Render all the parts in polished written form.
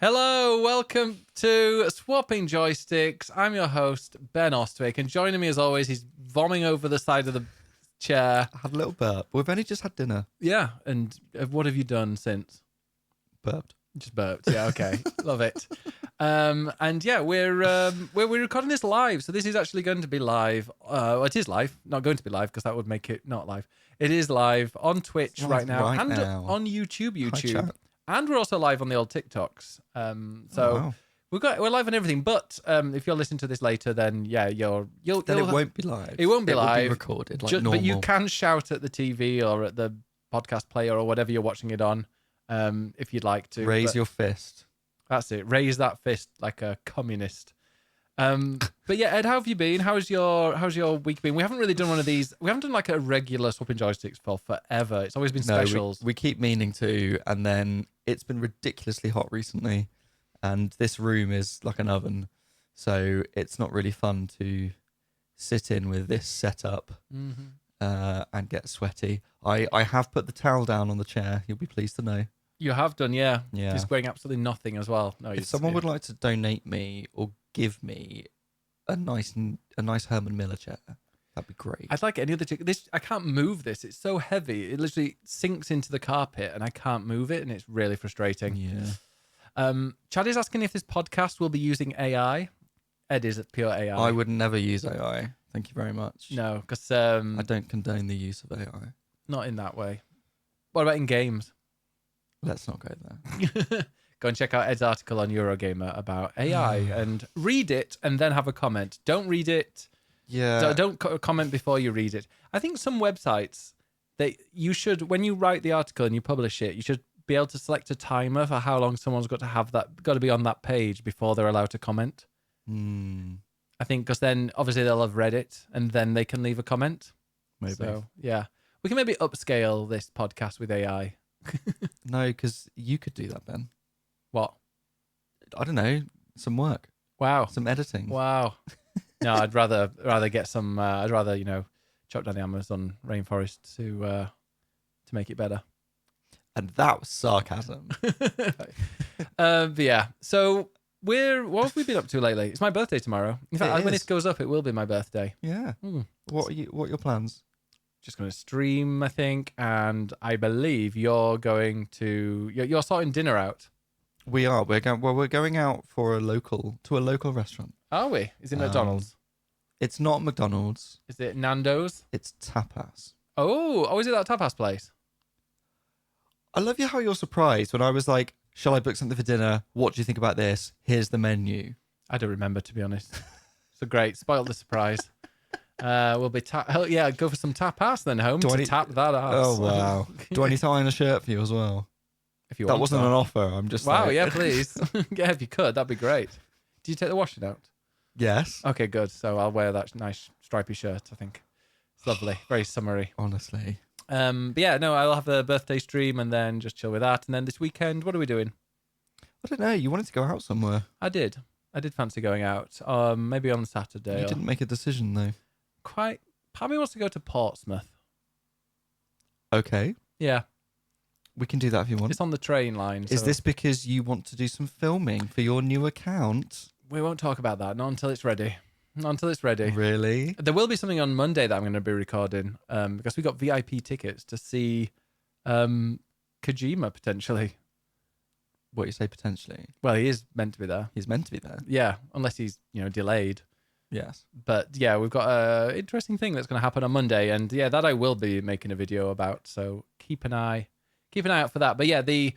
Hello, welcome to Swapping Joysticks. I'm your host, Ben Ostwick, and joining me as always, he's vomiting over the side of the chair. I had a little burp. We've only just had dinner. Yeah, and what have you done since? Burped. Just burped. Yeah, okay. Love it. And yeah, we're recording this live, so this is actually going to be live. It is live, not going to be live because that would make it not live. It is live on Twitch right now and on YouTube. Hi, chat. And we're also live on the old TikToks. Wow. we're live on everything. But if you're listening to this later, then yeah, you'll it won't be live. It won't be live. Will be recorded like normal. But you can shout at the TV or at the podcast player or whatever you're watching it on, if you'd like to. Raise your fist. That's it. Raise that fist like a communist. But yeah, Ed, how have you been? How's your week been? We haven't really done one of these. We haven't done like a regular swapping joysticks for forever. It's always been specials. We keep meaning to, and then it's been ridiculously hot recently, and this room is like an oven, so it's not really fun to sit in with this setup and get sweaty. I have put the towel down on the chair. You'll be pleased to know. You have done, yeah. Yeah. Just wearing absolutely nothing as well. No, if someone would like to donate me or give me a nice Herman Miller chair, that'd be great. I'd like any other chair. I can't move this. It's so heavy. It literally sinks into the carpet and I can't move it, and it's really frustrating. Yeah. Chad is asking if this podcast will be using AI. Ed is pure AI. I would never use AI. Thank you very much. No, because I don't condone the use of AI. Not in that way. What about in games? Let's not go there. Go and check out Ed's article on Eurogamer about AI and read it and then have a comment. Don't read it. Yeah. Don't comment before you read it. I think some websites, you should, when you write the article and you publish it, you should be able to select a timer for how long someone's got to be on that page before they're allowed to comment. I think because then obviously they'll have read it and then they can leave a comment. Maybe. So, yeah. We can maybe upscale this podcast with AI. No, because you could do that, Ben. What? I don't know. Some work. Wow. Some editing. Wow. No, I'd rather get some. I'd rather chop down the Amazon rainforest to make it better. And that was sarcasm. But yeah. So what have we been up to lately? It's my birthday tomorrow. In fact, when this goes up, it will be my birthday. Yeah. What are your plans? Just going to stream, I think, and I believe you're going to. You're sorting dinner out. We are. We're going out for a local restaurant. Are we? Is it McDonald's? It's not McDonald's. Is it Nando's? It's tapas. Oh, is it that tapas place? I love how you're surprised when I was like, shall I book something for dinner? What do you think about this? Here's the menu. I don't remember, to be honest. So great. Spoiled the surprise. We'll be go for some tapas then home to tap that ass. Oh, wow. Do I need to iron a shirt for you as well? If you that want wasn't an offer. I'm just yeah, please. Yeah, if you could, that'd be great. Do you take the washing out? Yes. Okay, good. So I'll wear that nice stripy shirt, I think. It's lovely. Very summery. Honestly. But yeah, no, I'll have a birthday stream and then just chill with that. And then this weekend, what are we doing? I don't know. You wanted to go out somewhere. I did fancy going out. Maybe on Saturday. You didn't make a decision though. Part of me wants to go to Portsmouth. Okay. Yeah. We can do that if you want. It's on the train line. Is this because you want to do some filming for your new account? We won't talk about that. Not until it's ready. Really? There will be something on Monday that I'm going to be recording because we got VIP tickets to see Kojima potentially. What you say potentially? Well, he is meant to be there. He's meant to be there. Yeah, unless he's delayed. Yes. But yeah, we've got an interesting thing that's going to happen on Monday, and yeah, that I will be making a video about. So keep an eye out for that. But yeah, the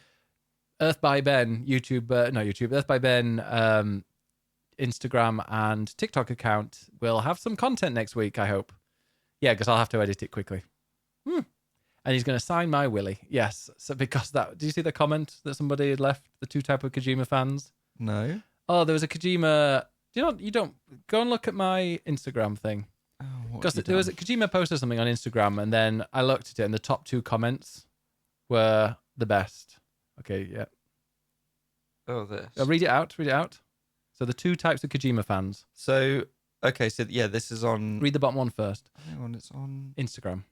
Earth by Ben Earth by Ben Instagram and TikTok account will have some content next week, I hope. Yeah, because I'll have to edit it quickly. And he's going to sign my Willy. Yes. So because did you see the comment that somebody had left? The two type of Kojima fans? No. Oh, there was a Kojima. You don't go and look at my Instagram thing. Because there was a Kojima posted something on Instagram, and then I looked at it, and the top two comments were the best. Okay, yeah. Oh, this. Read it out. So the two types of Kojima fans. So yeah, this is on. Read the bottom one first. Hang on, it's on Instagram.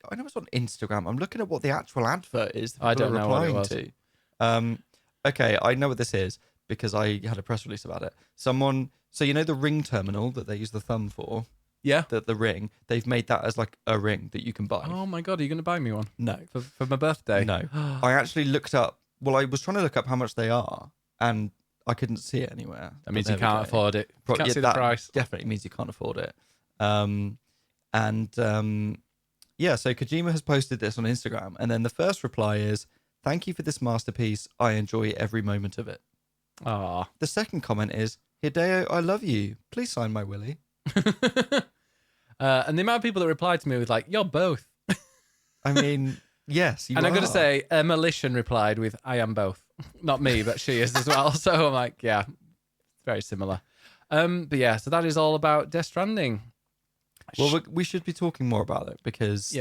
I know it's on Instagram. I'm looking at what the actual advert is. I don't know what it was. Okay, I know what this is. because I had a press release about it. Someone, so you know the ring terminal that they use the thumb for, Yeah. the ring, they've made that as like a ring that you can buy. Oh my God, are you going to buy me one? No. For my birthday? No. I actually looked up, well, I was trying to look up how much they are, and I couldn't see it anywhere. That means you can't afford it. You can't see the price. Definitely means you can't afford it. Yeah, so Kojima has posted this on Instagram, and then the first reply is, "Thank you for this masterpiece. I enjoy every moment of it." Aw. The second comment is, "Hideo, I love you. Please sign my Willy." And the amount of people that replied to me was like, "You're both." I mean, yes, you and are. I'm going to say, Emilition replied with, "I am both." Not me, but she is as well. So I'm like, yeah, very similar. But yeah, so that is all about Death Stranding. Well, we should be talking more about it because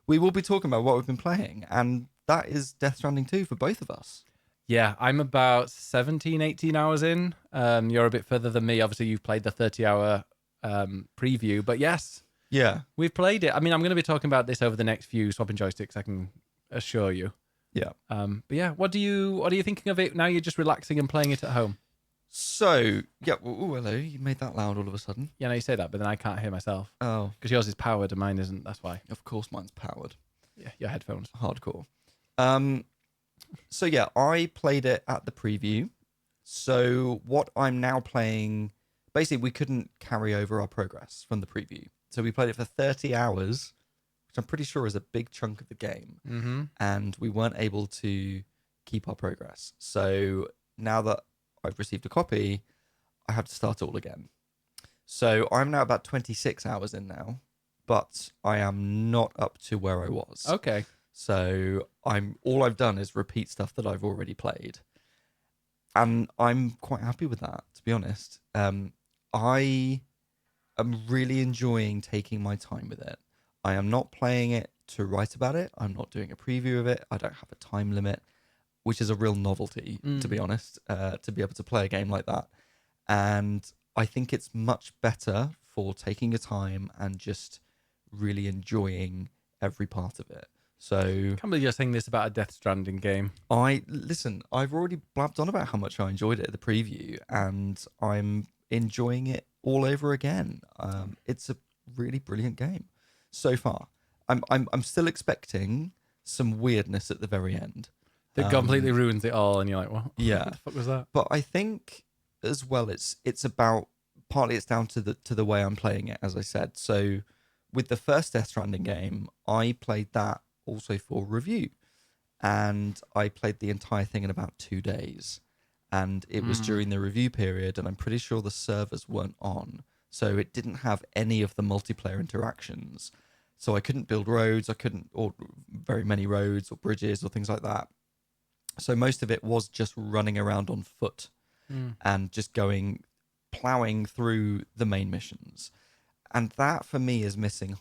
we will be talking about what we've been playing, and that is Death Stranding 2 for both of us. Yeah, I'm about 17, 18 hours in. You're a bit further than me. Obviously, you've played the 30-hour preview, but yes, yeah, we've played it. I mean, I'm going to be talking about this over the next few swapping joysticks, I can assure you. Yeah. But yeah, what are you thinking of it now? You're just relaxing and playing it at home. So yeah, oh hello, you made that loud all of a sudden. Yeah, no, you say that, but then I can't hear myself. Oh, because yours is powered and mine isn't. That's why. Of course, mine's powered. Yeah, your headphones. Hardcore. So yeah, I played it at the preview. So what I'm now playing, basically, we couldn't carry over our progress from the preview, so we played it for 30 hours, which I'm pretty sure is a big chunk of the game, and we weren't able to keep our progress. So now that I've received a copy, I have to start it all again. So I'm now about 26 hours in now, but I am not up to where I was. Okay. So all I've done is repeat stuff that I've already played, and I'm quite happy with that, to be honest. I am really enjoying taking my time with it. I am not playing it to write about it. I'm not doing a preview of it. I don't have a time limit, which is a real novelty, to be honest, to be able to play a game like that. And I think it's much better for taking your time and just really enjoying every part of it. So I can't believe you're saying this about a Death Stranding game. I've already blabbed on about how much I enjoyed it at the preview, and I'm enjoying it all over again. It's a really brilliant game so far. I'm still expecting some weirdness at the very end. That completely ruins it all, and you're like, "What? Yeah, What the fuck was that?" But I think as well, it's about partly it's down to the way I'm playing it, as I said. So with the first Death Stranding game, I played that also for review, and I played the entire thing in about 2 days, and it was during the review period, and I'm pretty sure the servers weren't on, so it didn't have any of the multiplayer interactions. So I couldn't build roads, or very many roads or bridges or things like that. So most of it was just running around on foot and just plowing through the main missions. And that for me is missing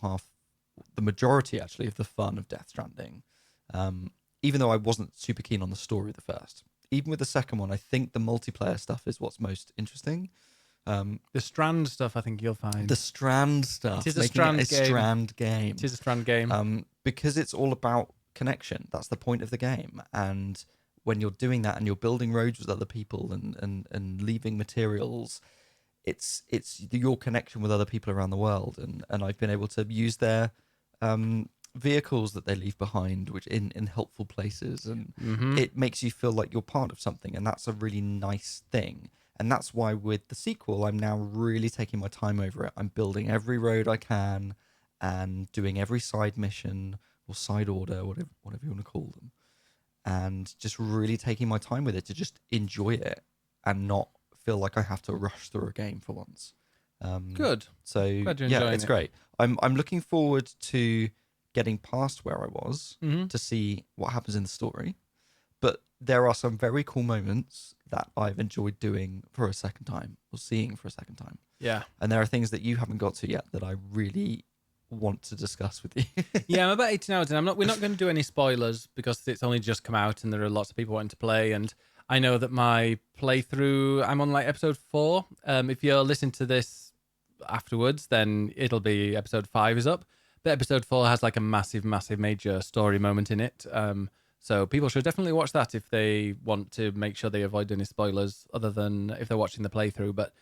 the majority actually of the fun of Death Stranding. Even though I wasn't super keen on the story of the first. Even with the second one, I think the multiplayer stuff is what's most interesting. The Strand stuff, I think you'll find. The Strand stuff. It is a Strand game. Strand game. It is a Strand game. Because it's all about connection. That's the point of the game. And when you're doing that and you're building roads with other people and leaving materials, it's your connection with other people around the world. And I've been able to use their vehicles that they leave behind, which in helpful places. And it makes you feel like you're part of something. And that's a really nice thing. And that's why with the sequel, I'm now really taking my time over it. I'm building every road I can and doing every side mission or side order, whatever you want to call them. And just really taking my time with it to just enjoy it and not feel like I have to rush through a game for once. Good. So yeah, it's great. I'm looking forward to getting past where I was to see what happens in the story. But there are some very cool moments that I've enjoyed doing for a second time or seeing for a second time. Yeah. And there are things that you haven't got to yet that I really want to discuss with you. Yeah, I'm about 18 hours in. We're not going to do any spoilers because it's only just come out and there are lots of people wanting to play. And I know that my playthrough, I'm on like episode 4. If you're listening to this afterwards, then it'll be episode 5 is up. But episode 4 has like a massive, massive major story moment in it. So people should definitely watch that if they want to make sure they avoid any spoilers, other than if they're watching the playthrough. But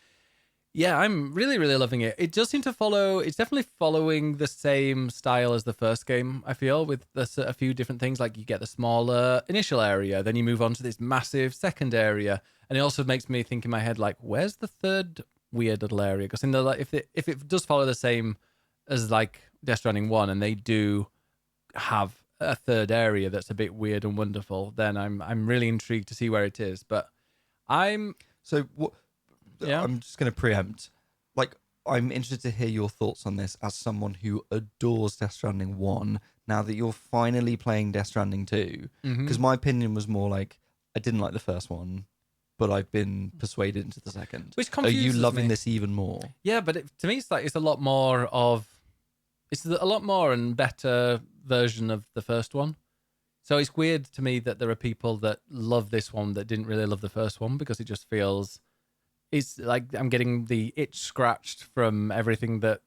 yeah, I'm really, really loving it. It does seem to follow, it's definitely following the same style as the first game, I feel, with a few different things. Like you get the smaller initial area, then you move on to this massive second area. And it also makes me think in my head, like, where's the third weird little area? Because if it does follow the same as like Death Stranding 1, and they do have a third area that's a bit weird and wonderful, then I'm really intrigued to see where it is. But So what? Yeah. I'm just going to preempt. Like, I'm interested to hear your thoughts on this as someone who adores Death Stranding 1. Now that you're finally playing Death Stranding 2, because my opinion was more like I didn't like the first one, but I've been persuaded into the second. Which Are you confuses loving me. this even more? Yeah, but to me, it's a lot more and better version of the first one. So it's weird to me that there are people that love this one that didn't really love the first one, because it just feels, it's like I'm getting the itch scratched from everything that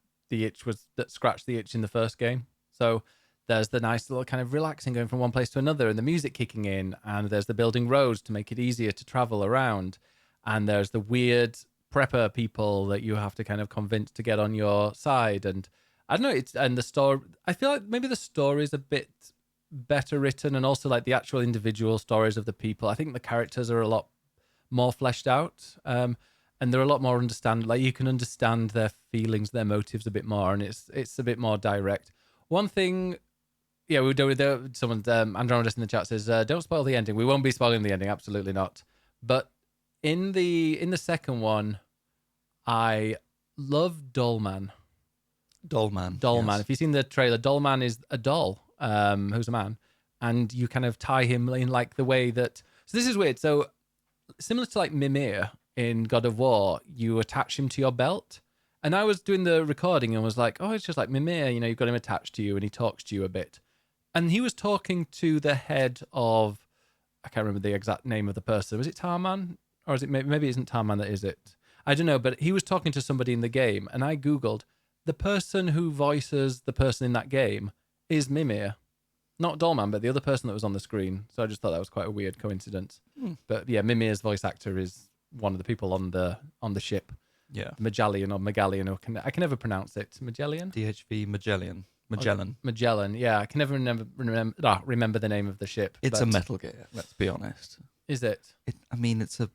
scratched the itch in the first game. So there's the nice little kind of relaxing going from one place to another, and the music kicking in, and there's the building roads to make it easier to travel around, and there's the weird prepper people that you have to kind of convince to get on your side. And I don't know, and the story, I feel like maybe the story is a bit better written, and also like the actual individual stories of the people. I think the characters are a lot more fleshed out, and they're a lot more like you can understand their feelings, their motives a bit more, and it's a bit more direct. One thing, yeah, we do. Someone, Andromeda in the chat says, "Don't spoil the ending." We won't be spoiling the ending, absolutely not. But in the second one, I love Dollman. Dollman. Dollman. If you've seen the trailer, Dollman is a doll, who's a man, and you kind of tie him in like the way that. So this is weird. So similar to like Mimir in God of War, you attach him to your belt. And I was doing the recording and was like, oh, it's just like Mimir, you've got him attached to you and he talks to you a bit. And he was talking to the head of, I can't remember the exact name of the person. Was it Tarman? Or is it, maybe it isn't Tarman that is it? I don't know, but he was talking to somebody in the game, and I Googled, the person who voices the person in that game is Mimir. Not Dollman, but the other person that was on the screen. So I just thought that was quite a weird coincidence. But yeah, Mimir's voice actor is one of the people on the ship. Yeah. Magellan or Megallion, or I can never pronounce it. Magellan? DHV Magellan. Magellan. Magellan, yeah. I can never remember the name of the ship. It's a Metal Gear, let's be honest. Is it? I mean, it's a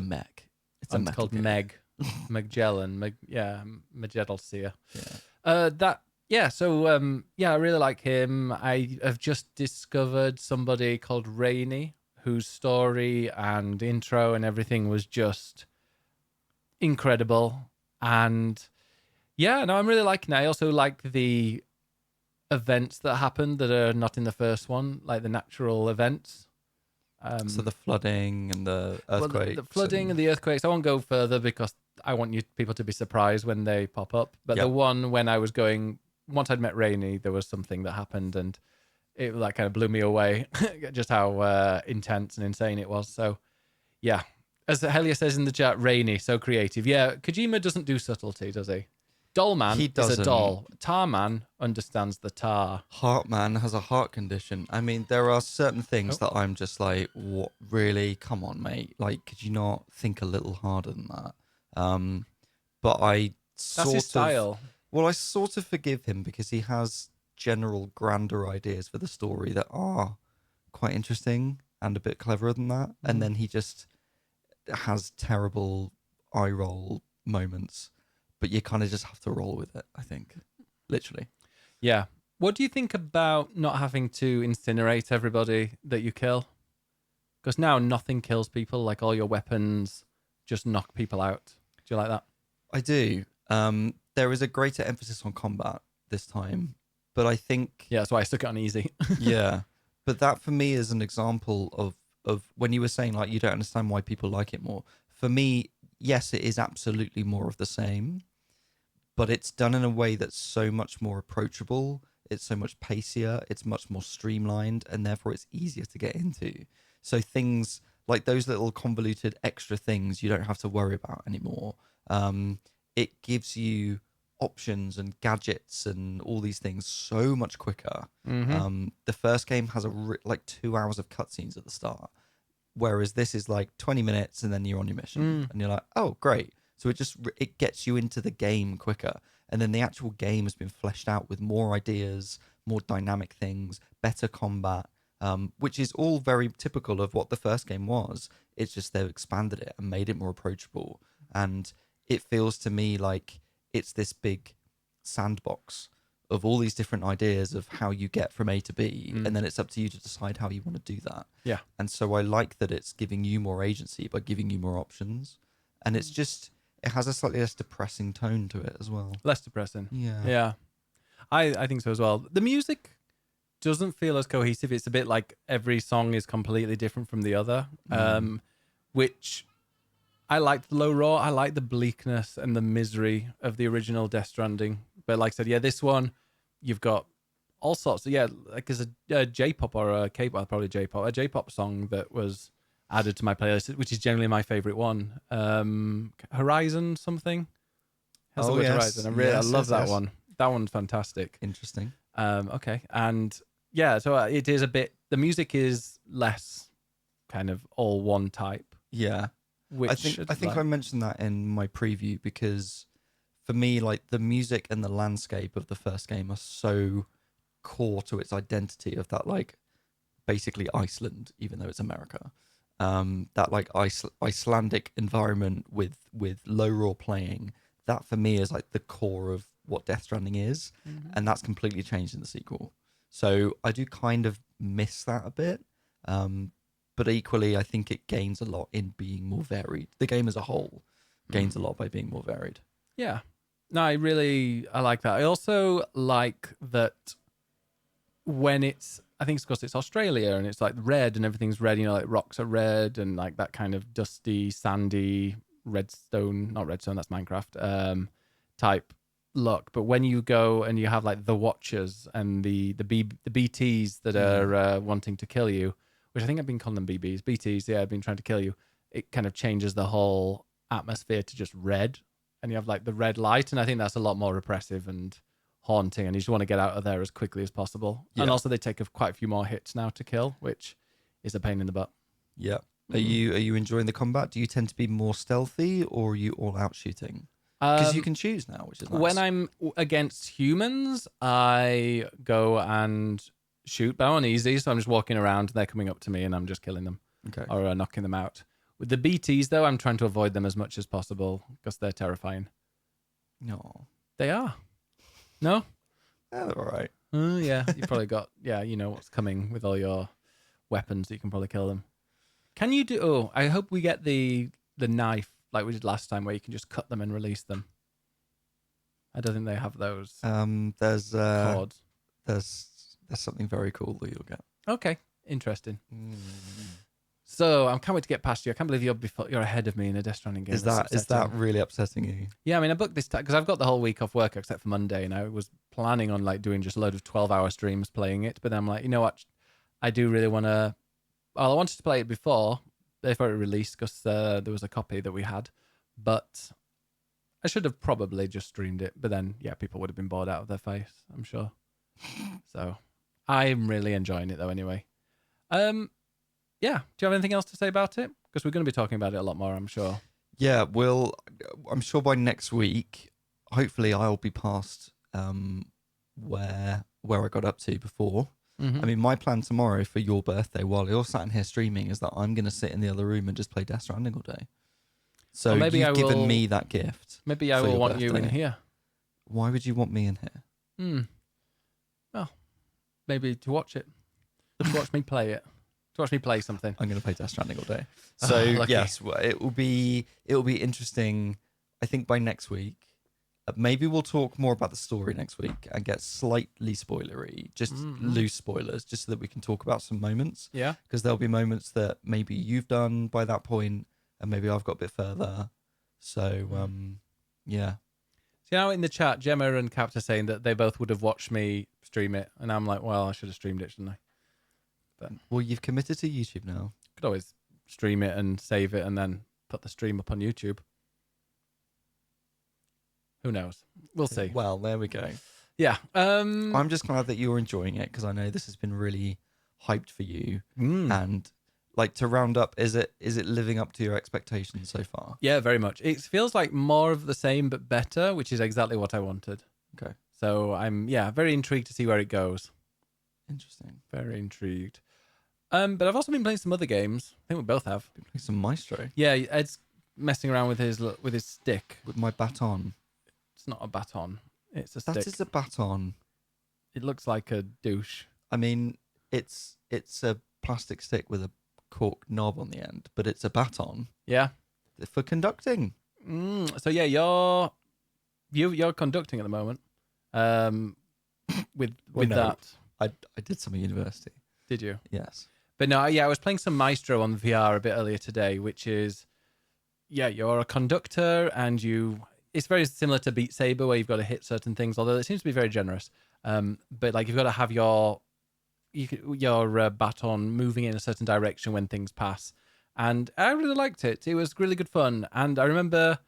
mech. It's a It's Metal called Gear. Magellan. Magellan. Yeah. So I really like him. I have just discovered somebody called Rainey, whose story and intro and everything was just incredible. And yeah, no, I'm really liking it. I also like the events that happened that are not in the first one, like the natural events. So the flooding and the earthquakes. The flooding and the earthquakes. I won't go further because I want people to be surprised when they pop up. But the one when I was going, once I'd met Rainey, there was something that happened, and it like kind of blew me away, just how intense and insane it was. So yeah, as Helia says in the chat, Rainey, so creative. Yeah, Kojima doesn't do subtlety, does he? Dollman is a doll. Tarman understands the tar. Heartman has a heart condition. I mean, there are certain things that I'm just like, what? Really? Come on, mate. Like, could you not think a little harder than that? But That's his style. Well, I sort of forgive him because he has general grander ideas for the story that are quite interesting and a bit cleverer than that. And then he just has terrible eye roll moments. But you kind of just have to roll with it, I think. Literally. Yeah. What do you think about not having to incinerate everybody that you kill? Because now nothing kills people, like all your weapons just knock people out. Do you like that? I do. There is a greater emphasis on combat this time, but I think... Yeah, that's why I stuck it on easy. Yeah. But that for me is an example of when you were saying, like, you don't understand why people like it more. For me, yes, it is absolutely more of the same, but it's done in a way that's so much more approachable. It's so much pacier. It's much more streamlined, and therefore it's easier to get into. So things like those little convoluted extra things you don't have to worry about anymore. It gives you options and gadgets and all these things so much quicker. Mm-hmm. The first game has like 2 hours of cutscenes at the start, whereas this is like 20 minutes and then you're on your mission, and you're like, oh, great. So it gets you into the game quicker, and then the actual game has been fleshed out with more ideas, more dynamic things, better combat, which is all very typical of what the first game was. It's just they've expanded it and made it more approachable, and it feels to me like it's this big sandbox of all these different ideas of how you get from A to B, and then it's up to you to decide how you want to do that. Yeah. And so I like that it's giving you more agency by giving you more options, and it's just it has a slightly less depressing tone to it as well. Less depressing. Yeah. Yeah. I think so as well. The music doesn't feel as cohesive. It's a bit like every song is completely different from the other, which I like the low raw. I like the bleakness and the misery of the original Death Stranding. But like I said, yeah, this one, you've got all sorts. Yeah, like there's a J-pop or a K-pop, probably J-pop, a J-pop song that was added to my playlist, which is generally my favorite one. Horizon something. Has the word Horizon. I love that one. That one's fantastic. Interesting. Okay. And yeah, so it is a bit, the music is less kind of all one type. Yeah. I think I mentioned that in my preview because for me, like the music and the landscape of the first game are so core to its identity of that, like basically Iceland, even though it's America. That like Icelandic environment with low raw playing, that for me is like the core of what Death Stranding is, and that's completely changed in the sequel. So I do kind of miss that a bit. But equally, I think it gains a lot in being more varied. The game as a whole gains a lot by being more varied. Yeah. No, I like that. I also like that when I think it's because it's Australia and it's like red and everything's red, like rocks are red and like that kind of dusty, sandy, not redstone, that's Minecraft, type look. But when you go and you have like the Watchers and the BTs that are wanting to kill you, which I think I've been calling them BBs. BTs, yeah, I've been trying to kill you. It kind of changes the whole atmosphere to just red. And you have like the red light. And I think that's a lot more repressive and haunting. And you just want to get out of there as quickly as possible. Yeah. And also they take quite a few more hits now to kill, which is a pain in the butt. Yeah. Are you enjoying the combat? Do you tend to be more stealthy or are you all out shooting? Because you can choose now, which is nice. When I'm against humans, I go and shoot, but I'm on easy, so I'm just walking around, they're coming up to me and I'm just killing them. Okay. Or knocking them out. With the BTs though, I'm trying to avoid them as much as possible because they're terrifying. No. They are. No? Yeah, they're all right. Yeah, you probably got, you know what's coming with all your weapons, you can probably kill them. Can you do, I hope we get the knife like we did last time where you can just cut them and release them. I don't think they have those. There's cords. There's something very cool that you'll get. Okay, interesting. So I can't wait to get past you. I can't believe you're ahead of me in a Death Stranding game. Is that really upsetting you? Yeah, I mean, I booked this because I've got the whole week off work except for Monday, and I was planning on like doing just a load of 12-hour streams playing it. But then I'm like, you know what? I do really want to. Well, I wanted to play it before it released because there was a copy that we had, but I should have probably just streamed it. But then, yeah, people would have been bored out of their face, I'm sure. So I'm really enjoying it though. Anyway, yeah. Do you have anything else to say about it? Because we're going to be talking about it a lot more, I'm sure. Yeah, well, I'm sure by next week, hopefully I'll be past where I got up to before. Mm-hmm. I mean, my plan tomorrow for your birthday, while you're sat in here streaming, is that I'm going to sit in the other room and just play Death Stranding all day. So well, maybe you've given me that gift. Maybe I will want you in here. Why would you want me in here? Well, maybe to watch it. To watch me play it. To watch me play something. I'm going to play Death Stranding all day. So yes, it will be interesting. I think by next week, maybe we'll talk more about the story next week and get slightly spoilery, just loose spoilers, just so that we can talk about some moments. Yeah. Because there'll be moments that maybe you've done by that point, and maybe I've got a bit further. So yeah. So now in the chat, Gemma and Capt are saying that they both would have watched me stream it, and I'm like, well, I should have streamed it, shouldn't I? But well, you've committed to YouTube now. Could always stream it and save it, and then put the stream up on YouTube. Who knows? We'll see. Well, there we go. Yeah. I'm just glad that you're enjoying it because I know this has been really hyped for you. And like to round up, is it living up to your expectations so far? Yeah, very much. It feels like more of the same but better, which is exactly what I wanted. Okay. So I'm very intrigued to see where it goes. Interesting. Very intrigued. But I've also been playing some other games. I think we both have. Been playing some Maestro. Yeah, Ed's messing around with his stick. With my baton. It's not a baton. It's a stick. That is a baton. It looks like a douche. I mean, it's a plastic stick with a cork knob on the end, but it's a baton. Yeah. For conducting. So yeah, you're conducting at the moment. With no. that. I did some at university. Did you? Yes. But no, yeah, I was playing some Maestro on VR a bit earlier today, which is, you're a conductor and it's very similar to Beat Saber where you've got to hit certain things, although it seems to be very generous. But like you've got to have your baton moving in a certain direction when things pass. And I really liked it. It was really good fun. And I remember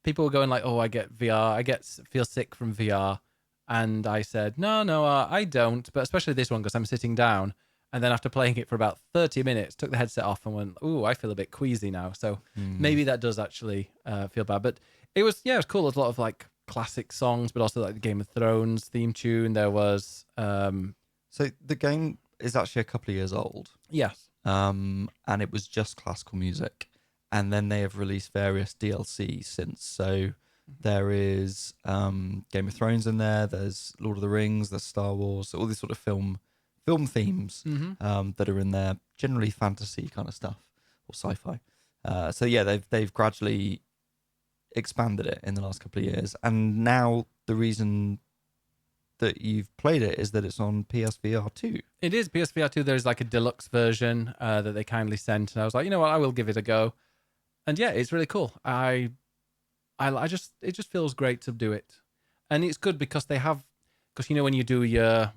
people were going like, oh, I get VR. Feel sick from VR. And I said, no, I don't. But especially this one because I'm sitting down. And then after playing it for about 30 minutes, took the headset off and went, ooh, I feel a bit queasy now. So maybe that does actually feel bad. But it was cool. There's a lot of like classic songs, but also like the Game of Thrones theme tune. There was... So the game is actually a couple of years old. Yes. And it was just classical music. And then they have released various DLC since. So there is Game of Thrones in there. There's Lord of the Rings. There's Star Wars. All these sort of film themes that are in there. Generally fantasy kind of stuff or sci-fi. So yeah, they've gradually expanded it in the last couple of years. And now the reason that you've played it is that it's on PSVR 2. It is PSVR 2. There's like a deluxe version that they kindly sent, and I was like, you know what, I will give it a go. And yeah, it's really cool. It just feels great to do it, and it's good because when you do your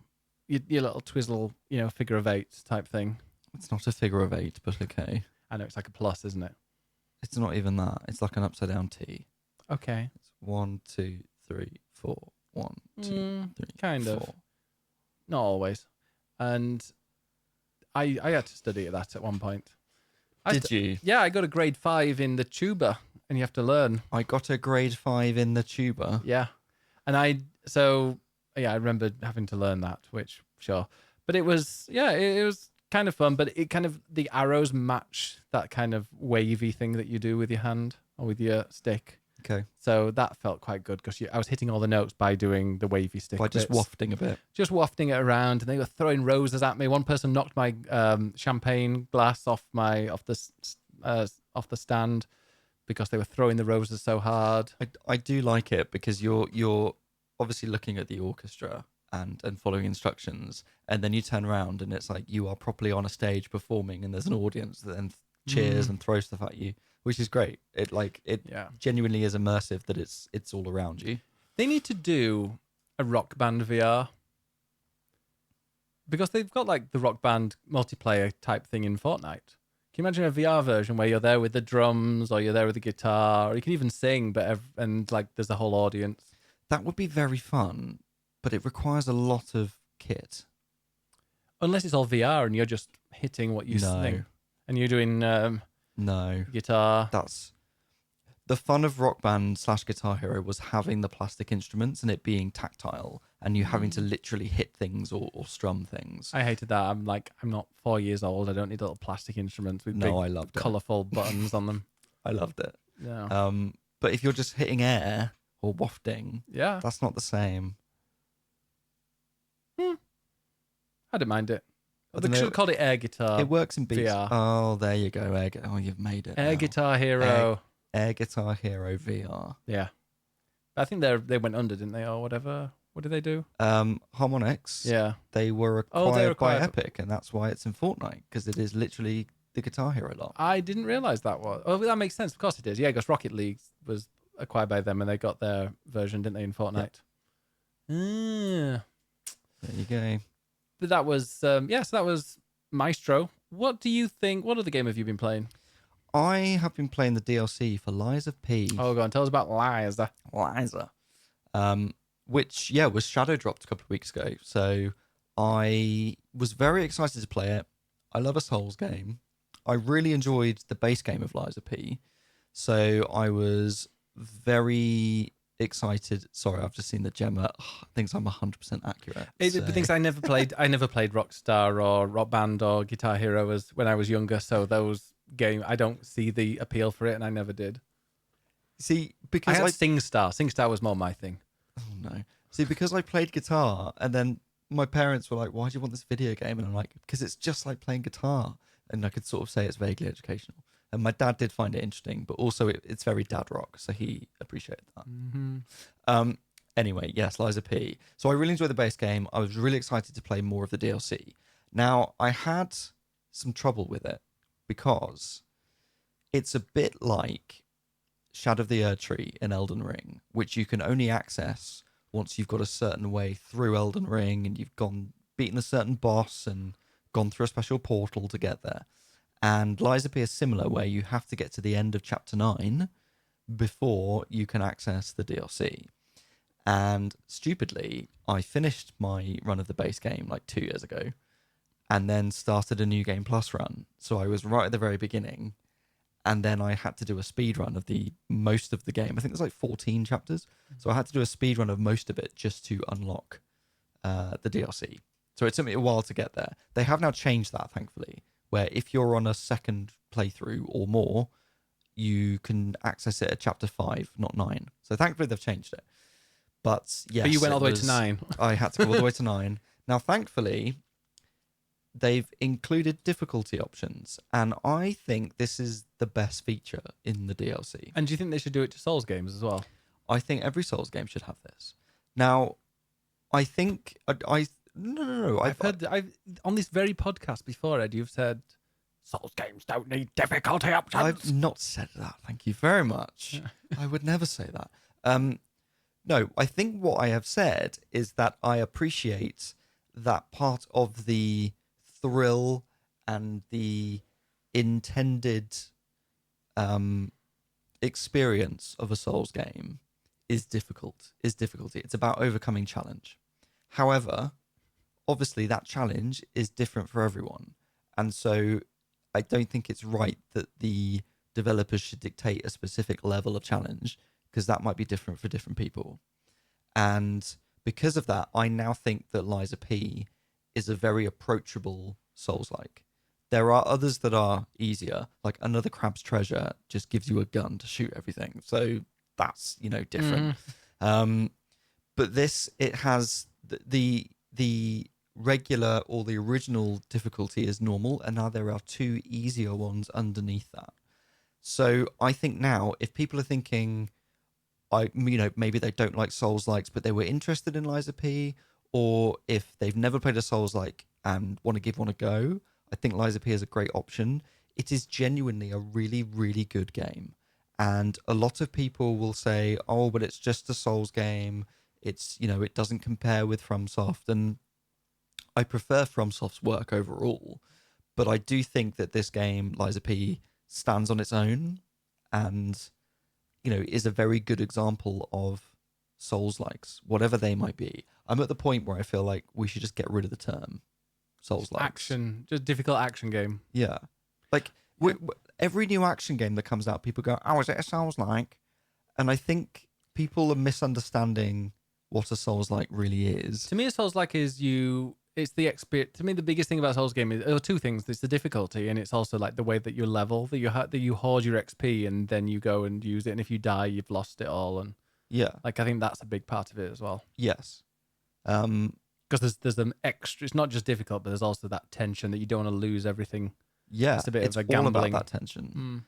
little twizzle, figure of eight type thing. It's not a figure of eight, but okay. I know it's like a plus, isn't it? It's not even that. It's like an upside down T. Okay. It's 1, 2, 3, 4. 1, 2, 3, kind 4. of. Not always. And I had to study that at one point. Did you? Yeah, I got a grade 5 in the tuba, and you have to learn. I got a grade 5 in the tuba. Yeah. And I remember having to learn that, which, sure. But it was kind of fun, but it kind of, the arrows match that kind of wavy thing that you do with your hand or with your stick. Okay. So that felt quite good because I was hitting all the notes by doing the wavy stick. By just wafting a bit. Just wafting it around, and they were throwing roses at me. One person knocked my champagne glass off the stand because they were throwing the roses so hard. I do like it because you're obviously looking at the orchestra and following instructions, and then you turn around and it's like you are properly on a stage performing, and there's an audience that then cheers and throws stuff at you, which is great. It genuinely is immersive that it's all around you. They need to do a Rock Band VR because they've got like the Rock Band multiplayer type thing in Fortnite. Can you imagine a VR version where you're there with the drums or you're there with the guitar, or you can even sing, and there's a whole audience? That would be very fun, but it requires a lot of kit. Unless it's all VR and you're just hitting what you sing. And you're doing no guitar. That's the fun of Rock Band / Guitar Hero was having the plastic instruments and it being tactile and you having to literally hit things or strum things. I hated that. I'm not 4 years old. I don't need little plastic instruments with big, I loved colourful buttons on them. I loved it. Yeah. But if you're just hitting air or wafting, that's not the same. I didn't mind it. They should have called it Air Guitar. It works in Beats. VR. Oh, there you go. You've made it. Air Guitar Hero. Air Guitar Hero VR. Yeah. I think they went under, didn't they, or whatever? What did they do? Harmonix. Yeah. They were acquired by Epic, and that's why it's in Fortnite, because it is literally the Guitar Hero lot. I didn't realise that was. Oh, that makes sense. Of course it is. Yeah, because Rocket League was acquired by them, and they got their version, didn't they, in Fortnite? Yeah. There you go. But that was, so that was Maestro. What do you think? What other game have you been playing? I have been playing the DLC for Lies of P. Oh, go on. Tell us about Lies. Liza. which was shadow dropped a couple of weeks ago. So I was very excited to play it. I love a Souls game. I really enjoyed the base game of Lies of P. So I was very excited. Sorry, I've just seen that Gemma thinks I'm 100% accurate. The things I never played Rockstar or Rock Band or Guitar Hero when I was younger. So those games, I don't see the appeal for it, and I never did. See, because I had SingStar. SingStar was more my thing. Oh no. See, because I played guitar, and then my parents were like, "Why do you want this video game?" And I'm like, "Because it's just like playing guitar." And I could sort of say it's vaguely educational. And my dad did find it interesting, but also it's very dad rock, so he appreciated that. Mm-hmm. Anyway, yes, Lies of P. So I really enjoyed the base game. I was really excited to play more of the DLC. Now, I had some trouble with it because it's a bit like Shadow of the Erdtree in Elden Ring, which you can only access once you've got a certain way through Elden Ring and you've beaten a certain boss and gone through a special portal to get there. And Lies of P is similar, where you have to get to the end of Chapter 9 before you can access the DLC. And stupidly, I finished my run of the base game like 2 years ago and then started a New Game Plus run. So I was right at the very beginning, and then I had to do a speed run of most of the game. I think there's like 14 chapters. So I had to do a speed run of most of it just to unlock the DLC. So it took me a while to get there. They have now changed that, thankfully, where if you're on a second playthrough or more, you can access it at chapter 5, not 9. So thankfully they've changed it. But yes, But you went all the way to 9. I had to go all the way to 9. Now, thankfully, they've included difficulty options, and I think this is the best feature in the DLC. And do you think they should do it to Souls games as well? I think every Souls game should have this. Now, I think No. I've heard on this very podcast before, Ed, you've said Souls games don't need difficulty options. I've not said that. Thank you very much. I would never say that. No, I think what I have said is that I appreciate that part of the thrill and the intended experience of a Souls game is difficulty. It's about overcoming challenge. However, obviously that challenge is different for everyone. And so I don't think it's right that the developers should dictate a specific level of challenge, because that might be different for different people. And because of that, I now think that Lies of P is a very approachable Souls-like. There are others that are easier, like Another Crab's Treasure just gives you a gun to shoot everything. So that's, different. But this, it has the regular or the original difficulty is normal, and now there are 2 easier ones underneath that. So I think now, if people are thinking, maybe they don't like Souls-likes, but they were interested in Lies of P, or if they've never played a Souls-like and want to give one a go, I think Lies of P is a great option. It is genuinely a really, really good game. And a lot of people will say, oh, but it's just a Souls game. It's, it doesn't compare with FromSoft. And I prefer FromSoft's work overall. But I do think that this game, Lies of P, stands on its own and, is a very good example of Souls-likes, whatever they might be. I'm at the point where I feel like we should just get rid of the term Souls-likes. Action, just difficult action game. Yeah. Like, every new action game that comes out, people go, oh, is it a Souls-like? And I think people are misunderstanding what a Souls-like really is. To me, a Souls-like is it's the experience. To me, the biggest thing about Souls game is 2 things. It's the difficulty, and it's also like the way that you level, that you hoard your XP, and then you go and use it. And if you die, you've lost it all. And yeah, like I think that's a big part of it as well. Yes, because there's an extra. It's not just difficult, but there's also that tension that you don't want to lose everything. Yeah, it's a bit of a gambling. All about that tension.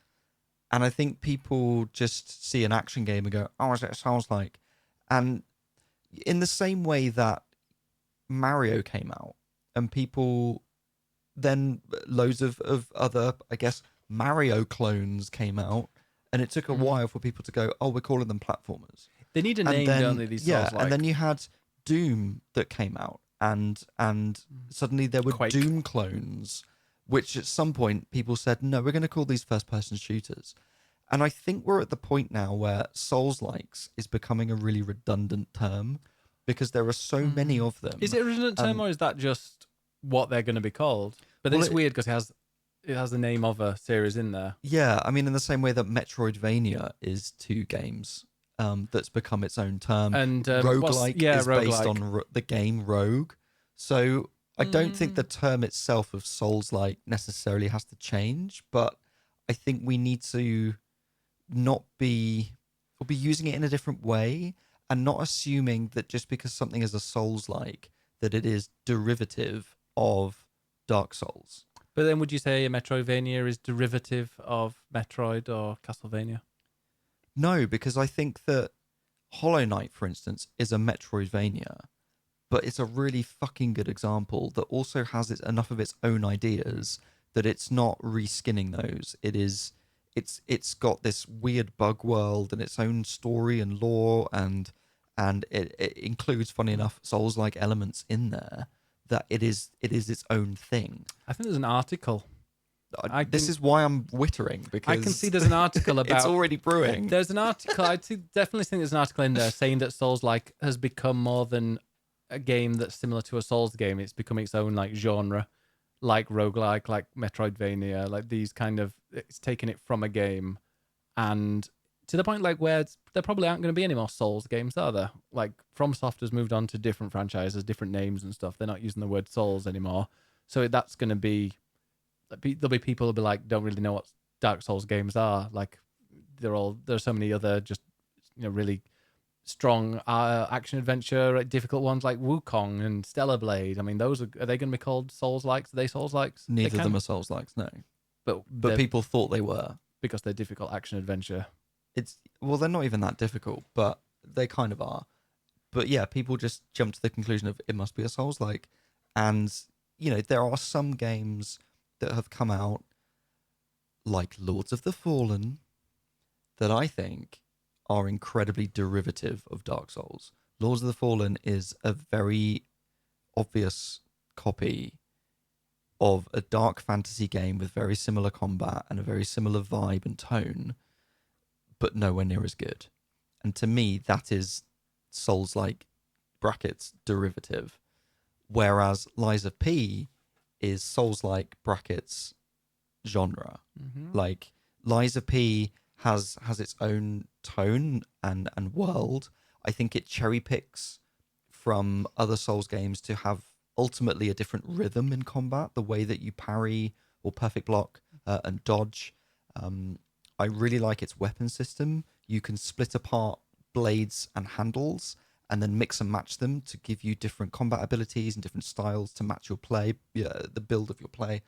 And I think people just see an action game and go, "Oh, is it Souls-like?" And in the same way that Mario came out, and people then loads of other, I guess, Mario clones came out, and it took a while for people to go, "Oh, we're calling them platformers." They need a name, don't they? These Souls-like. And then you had Doom that came out, and suddenly there were Quake. Doom clones, which at some point people said, no, we're going to call these first-person shooters. And I think we're at the point now where Souls-likes is becoming a really redundant term because there are so many of them. Is it a redundant term, or is that just what they're going to be called? But then Well, it's weird because it has the name of a series in there. Yeah, I mean, in the same way that Metroidvania is two games, that's become its own term. And Roguelike is based roguelike. on the game Rogue. So I don't think the term itself of Souls-like necessarily has to change, but I think we need to not be, or be using it in a different way, and not assuming that just because something is a Souls-like, that it is derivative of Dark Souls. But then would you say a Metroidvania is derivative of Metroid or Castlevania? No, because I think that Hollow Knight, for instance, is a Metroidvania, but it's a really fucking good example that also has enough of its own ideas that it's not reskinning those. It's got this weird bug world and its own story and lore, and it includes, funny enough, Souls-like elements in there. That it is its own thing. I think there's an article. This is why I'm wittering, because I can see there's an article about... it's already brewing. There's an article, definitely think there's an article in there saying that Souls-like has become more than a game that's similar to a Souls game. It's become its own like genre, like roguelike, like Metroidvania, like these kind of... It's taken it from a game, and to the point like where there probably aren't going to be any more Souls games, are there? Like FromSoft has moved on to different franchises, different names and stuff. They're not using the word Souls anymore. So that's going to be... There'll be people who'll be like, don't really know what Dark Souls games are. Like there's so many other just, really strong action adventure, difficult ones like Wukong and Stellar Blade. I mean, those are they going to be called Souls-likes? Are they Souls-likes? Neither of them are Souls-likes, no. But people thought they were. Because they're difficult action adventure. They're not even that difficult, but they kind of are. But yeah, people just jump to the conclusion of it must be a Souls-like. And, there are some games that have come out, like Lords of the Fallen, that I think are incredibly derivative of Dark Souls. Lords of the Fallen is a very obvious copy of a dark fantasy game with very similar combat and a very similar vibe and tone, but nowhere near as good. And to me, that is Souls-like brackets derivative. Whereas Lies of P is Souls-like brackets genre. Like Lies of P has its own tone and world. I think it cherry picks from other Souls games to have ultimately a different rhythm in combat, the way that you parry or perfect block and dodge. I really like its weapon system. You can split apart blades and handles and then mix and match them to give you different combat abilities and different styles to match your play, the build of your play.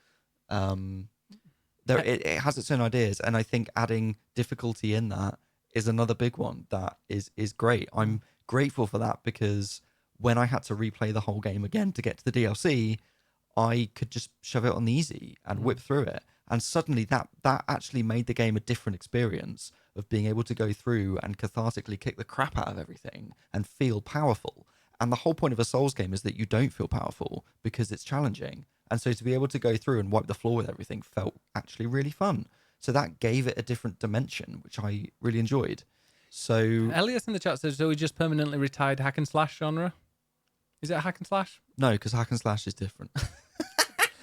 It has its own ideas, and I think adding difficulty in that is another big one that is great. I'm grateful for that, because when I had to replay the whole game again to get to the DLC, I could just shove it on the easy and whip through it. And suddenly that actually made the game a different experience of being able to go through and cathartically kick the crap out of everything and feel powerful. And the whole point of a Souls game is that you don't feel powerful because it's challenging. And so to be able to go through and wipe the floor with everything felt actually really fun. So that gave it a different dimension, which I really enjoyed. So Elias in the chat says, so we just permanently retired hack and slash genre? Is it a hack and slash? No, because hack and slash is different.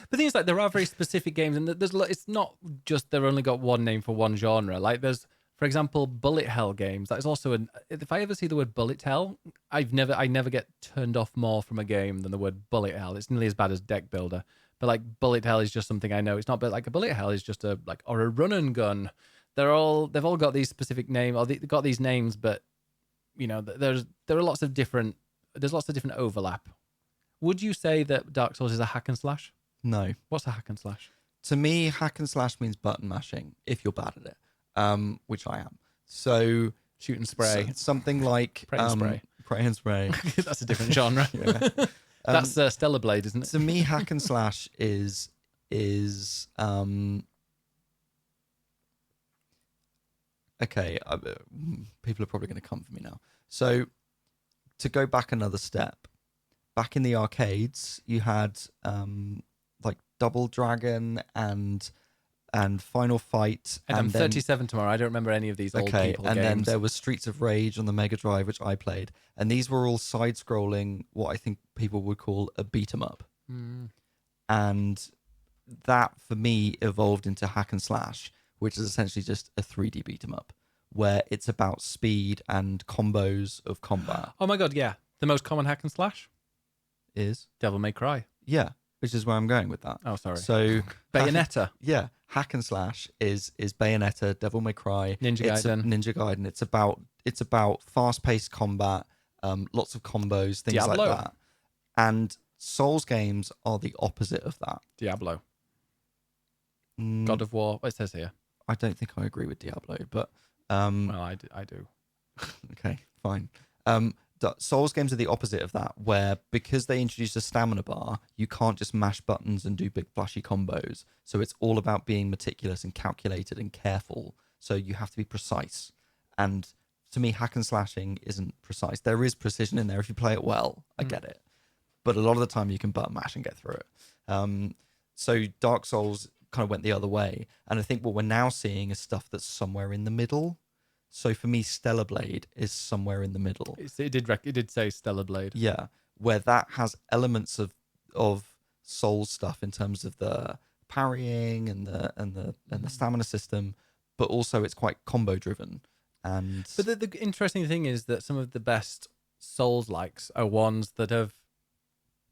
The thing is, like, there are very specific games, and it's not just they've only got one name for one genre. Like, there's, for example, bullet hell games. That is also if I ever see the word bullet hell, I never get turned off more from a game than the word bullet hell. It's nearly as bad as deck builder. But like bullet hell is just something I know. It's not, but like a bullet hell is just a run and gun. They've all got these specific names, or they've got these names, but there are lots of different. There's lots of different overlap. Would you say that Dark Souls is a hack and slash? No. What's a hack and slash? To me, hack and slash means button mashing, if you're bad at it, which I am. So shoot and spray. Something like pray and spray. Pray and spray. That's a different genre. Yeah. That's Stellar Blade, isn't it? To me, hack and slash is okay. People are probably going to come for me now. So to go back another step, back in the arcades, you had like Double Dragon and and Final Fight. And I'm then 37 tomorrow. I don't remember any of these old people and games. then there was Streets of Rage on the Mega Drive, which I played. And these were all side-scrolling, what I think people would call a beat-em-up. And that, for me, evolved into hack and slash, which is essentially just a 3D beat-em-up, where it's about speed and combos of combat. Oh my god, yeah. The most common hack and slash? Is? Devil May Cry. Yeah, which is where I'm going with that. Oh, sorry. So Bayonetta. Yeah, hack and slash is Bayonetta, Devil May Cry, Ninja Gaiden. It's about fast-paced combat, lots of combos, things Diablo. like that. And Souls games are the opposite of that. Diablo. God of War. It says here. I don't think I agree with Diablo, but Well, I do. okay, fine. Souls games are the opposite of that, where because they introduced a stamina bar, you can't just mash buttons and do big flashy combos. So it's all about being meticulous and calculated and careful. So you have to be precise. And to me, hack and slashing isn't precise. There is precision in there if you play it well. I get it. But a lot of the time you can button mash and get through it. So Dark Souls kind of went the other way. And I think what we're now seeing is stuff that's somewhere in the middle. So for me, Stellar Blade is somewhere in the middle. It did say Stellar Blade. Yeah, where that has elements of Souls stuff in terms of the parrying and the stamina system, but also it's quite combo driven. But the interesting thing is that some of the best Souls likes are ones that have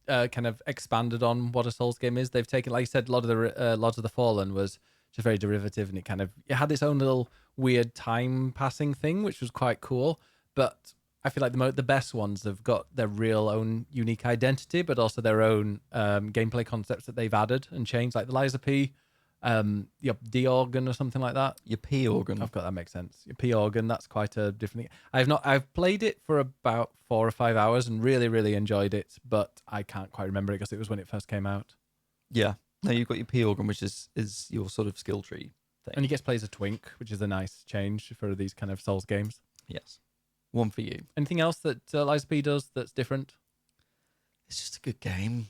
kind of expanded on what a Souls game is. They've taken, like you said, Lords of the Fallen was just very derivative, and it had its own little weird time passing thing, which was quite cool. But I feel like the best ones have got their real own unique identity, but also their own gameplay concepts that they've added and changed, like the Lies of P, your D organ or something like that. Your P organ. I've got that makes sense. Your P organ, that's quite a different thing. I've played it for about 4 or 5 hours and really, really enjoyed it, but I can't quite remember it because it was when it first came out. Yeah. No, you've got your P organ, which is your sort of skill tree thing. And you get to play as a twink, which is a nice change for these kind of Souls games. Yes. One for you. Anything else that Lies of P does that's different? It's just a good game.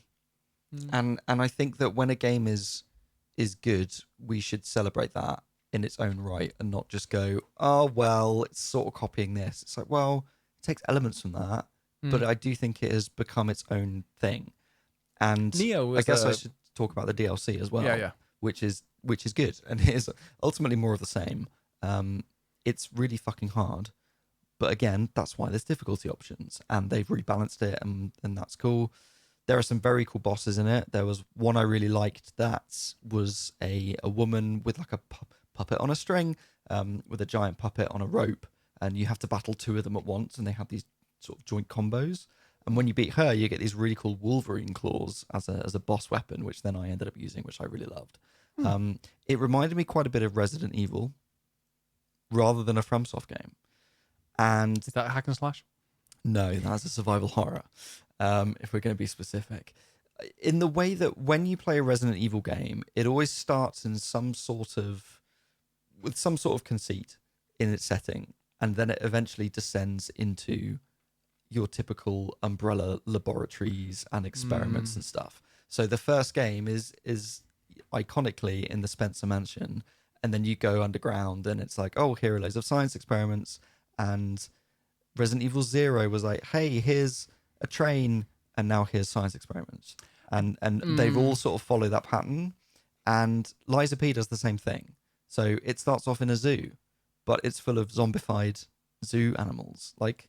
And I think that when a game is good, we should celebrate that in its own right and not just go, oh, well, it's sort of copying this. It's like, well, it takes elements from that, but I do think it has become its own thing. And Neo I guess I should talk about the DLC as well, yeah. which is good, and it is ultimately more of the same. It's really fucking hard, but again, that's why there's difficulty options, and they've rebalanced it, and that's cool. There are some very cool bosses in it. There was one I really liked that was a woman with like a puppet on a string, with a giant puppet on a rope, and you have to battle 2 of them at once, and they have these sort of joint combos. And when you beat her, you get these really cool Wolverine claws as a boss weapon, which then I ended up using, which I really loved. It reminded me quite a bit of Resident Evil, rather than a FromSoft game. And is that a hack and slash? No, that's a survival horror. If we're going to be specific, in the way that when you play a Resident Evil game, it always starts in with some sort of conceit in its setting, and then it eventually descends into your typical Umbrella laboratories and experiments and stuff. So the first game is iconically in the Spencer Mansion, and then you go underground and it's like, oh, here are loads of science experiments. And Resident Evil 0 was like, hey, here's a train, and now here's science experiments. And they've all sort of followed that pattern. And Lies of P does the same thing. So it starts off in a zoo, but it's full of zombified zoo animals, like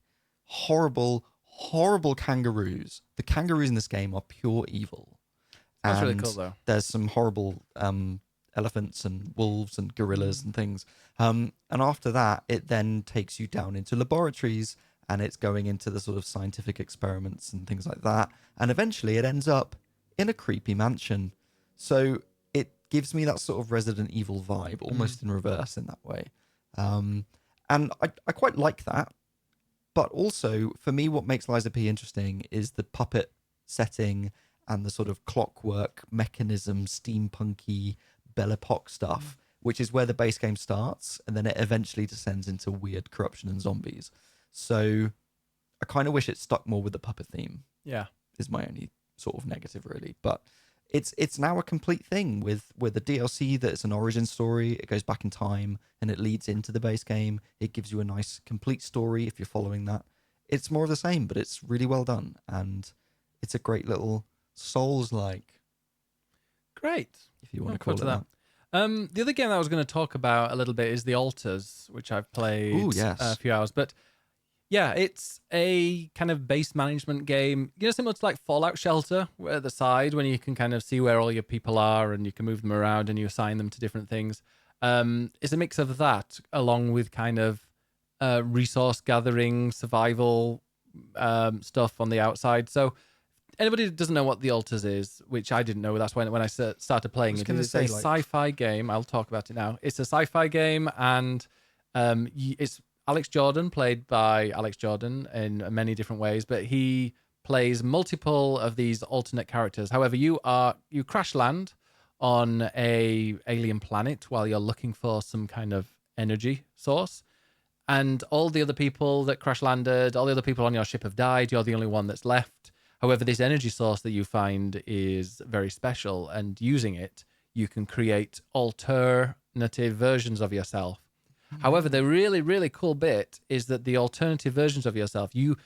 horrible kangaroos. The kangaroos in this game are pure evil. That's really cool, though. There's some horrible elephants and wolves and gorillas and things. And after that, it then takes you down into laboratories, and it's going into the sort of scientific experiments and things like that. And eventually it ends up in a creepy mansion. So it gives me that sort of Resident Evil vibe, almost in reverse in that way. And I quite like that. But also, for me, what makes Lies of P interesting is the puppet setting and the sort of clockwork mechanism, steampunky, Belle Epoque stuff, which is where the base game starts, and then it eventually descends into weird corruption and zombies. So I kind of wish it stuck more with the puppet theme. Yeah. Is my only sort of negative, really. But it's now a complete thing with a DLC that's an origin story. It goes back in time and it leads into the base game. It gives you a nice complete story if you're following that. It's more of the same, but it's really well done, and it's a great little Souls-like, Great. if you want to Look call it forward to that. The other game that I was going to talk about a little bit is the Altars, which I've played Ooh, yes. a few hours. But yeah, it's a kind of base management game, similar to like Fallout Shelter, where at the side when you can kind of see where all your people are and you can move them around and you assign them to different things. It's a mix of that along with kind of resource gathering, survival stuff on the outside. So anybody that doesn't know what the Altars is, which I didn't know, that's when I started playing it. It's a sci-fi game. I'll talk about it now. It's a sci-fi game, and it's Alex Jordan, played by Alex Jordan in many different ways, but he plays multiple of these alternate characters. However, you crash land on a alien planet while you're looking for some kind of energy source. And all the other people that crash landed, all the other people on your ship have died. You're the only one that's left. However, this energy source that you find is very special, and using it, you can create alternative versions of yourself. However, the really, really cool bit is that the alternative versions of yourself, you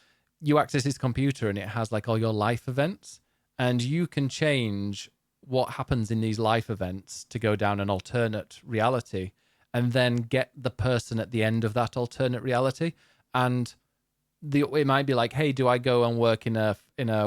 access this computer and it has like all your life events, and you can change what happens in these life events to go down an alternate reality, and then get the person at the end of that alternate reality. And it might be like, hey, do I go and work in a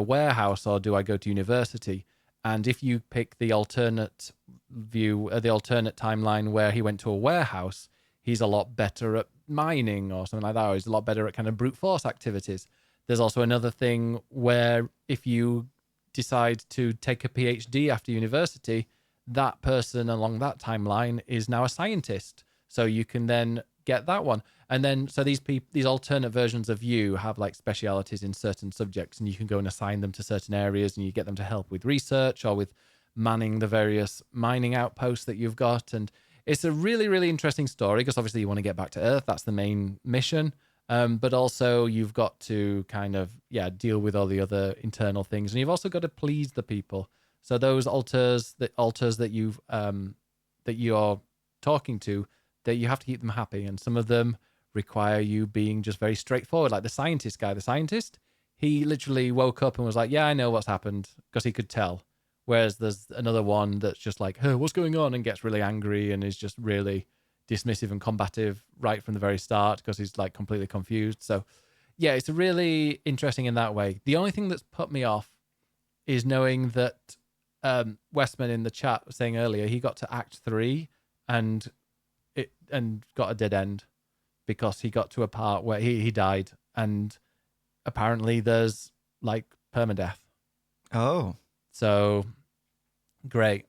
warehouse or do I go to university? And if you pick the alternate view, the alternate timeline where he went to a warehouse, he's a lot better at mining or something like that, or he's a lot better at kind of brute force activities. There's also another thing where if you decide to take a PhD after university, that person along that timeline is now a scientist. So you can then get that one. And then, so these alternate versions of you have like specialities in certain subjects, and you can go and assign them to certain areas, and you get them to help with research or with manning the various mining outposts that you've got. And it's a really, really interesting story because obviously you want to get back to Earth. That's the main mission. But also you've got to kind of, deal with all the other internal things. And you've also got to please the people. So those altars that you're talking to, that you have to keep them happy. And some of them require you being just very straightforward. Like the scientist, he literally woke up and was like, yeah, I know what's happened, because he could tell. Whereas there's another one that's just like, hey, what's going on? And gets really angry and is just really dismissive and combative right from the very start because he's like completely confused. So yeah, it's really interesting in that way. The only thing that's put me off is knowing that Westman in the chat was saying earlier, he got to Act 3 and got a dead end because he got to a part where he died, and apparently there's like permadeath. Oh. So great.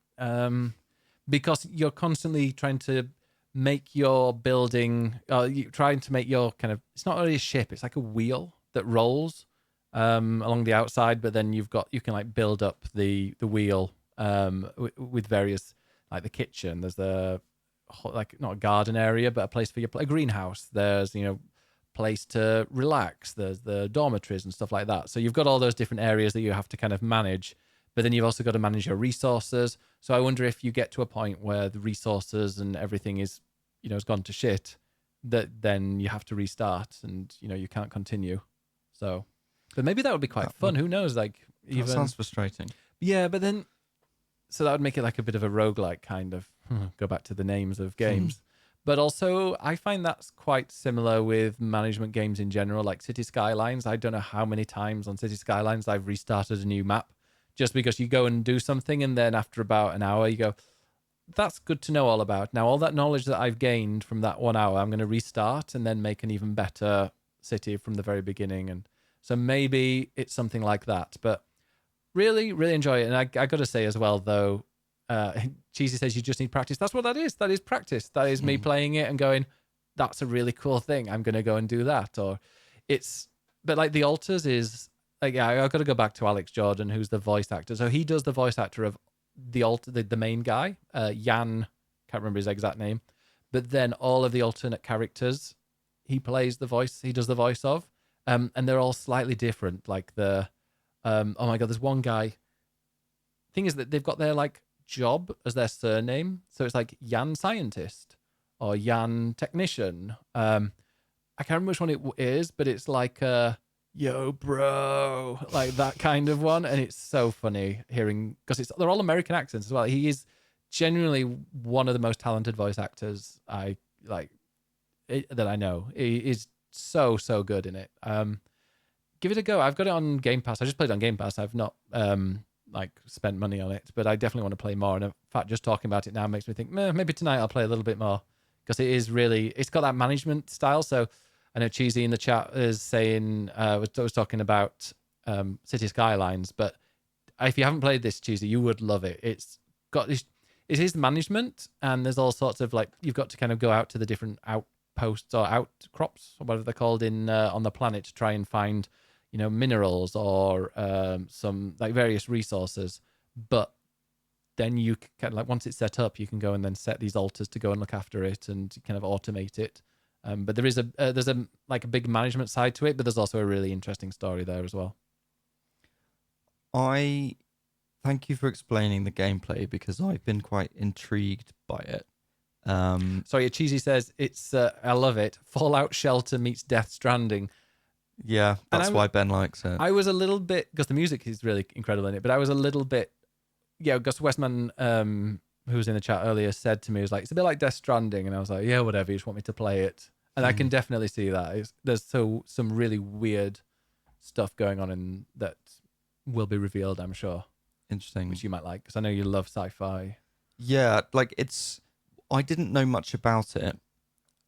Because you're constantly trying to make your building, you're trying to make your kind of, it's not really a ship, it's like a wheel that rolls along the outside, but then you can like build up the wheel with various, like the kitchen, there's the like not a garden area but a place for a greenhouse, there's place to relax, there's the dormitories and stuff like that. So you've got all those different areas that you have to kind of manage, but then you've also got to manage your resources. So I wonder if you get to a point where the resources and everything is has gone to shit, that then you have to restart and you can't continue. So but maybe that would be quite fun. Who knows? Like, that sounds frustrating. Yeah, but then so that would make it like a bit of a roguelike kind of go back to the names of games. But also I find that's quite similar with management games in general, like City Skylines. I don't know how many times on City Skylines I've restarted a new map just because you go and do something and then after about an hour you go, that's good to know all about. Now all that knowledge that I've gained from that 1 hour, I'm going to restart and then make an even better city from the very beginning. And so maybe it's something like that. But really, really enjoy it. And I got to say as well, though, Cheesy says you just need practice. That's what that is. That is practice. That is me playing it and going, that's a really cool thing. I'm going to go and do that. But like the Altars is, like, I've got to go back to Alex Jordan, who's the voice actor. So he does the voice actor of the main guy, Jan, can't remember his exact name. But then all of the alternate characters, he does the voice of. And they're all slightly different. Like oh my God, there's one guy. thing is that they've got their like job as their surname, so it's like Jan Scientist or Jan Technician. I can't remember which one it is, but it's like yo bro, like that kind of one, and it's so funny hearing because they're all American accents as well. He is genuinely one of the most talented voice actors that I know. He is so good in it. Give it a go. I've got it on Game Pass. I just played it on Game Pass. I've not like spent money on it, but I definitely want to play more. And in fact, just talking about it now makes me think maybe tonight I'll play a little bit more because it is really, it's got that management style. So I know Cheesy in the chat is saying was talking about City Skylines, but if you haven't played this, Cheesy, you would love it. It's got this. It is management, and there's all sorts of like you've got to kind of go out to the different outposts or outcrops or whatever they're called in on the planet to try and find minerals or some like various resources. But then you kind of like once it's set up, you can go and then set these altars to go and look after it and kind of automate it. But there is there's a like a big management side to it, but there's also a really interesting story there as well. I thank you for explaining the gameplay because I've been quite intrigued by it. Sorry, Cheesy says it's I love it. Fallout Shelter meets Death Stranding. Yeah, that's why Ben likes it. I was a little bit because the music is really incredible in it, but I was a little bit Gus Westman, who was in the chat earlier, said to me, he was like, it's a bit like Death Stranding, and I was like, yeah, whatever, you just want me to play it. And I can definitely see that. There's some really weird stuff going on in that will be revealed, I'm sure. Interesting. Which you might like, because I know you love sci-fi. Yeah, like I didn't know much about it.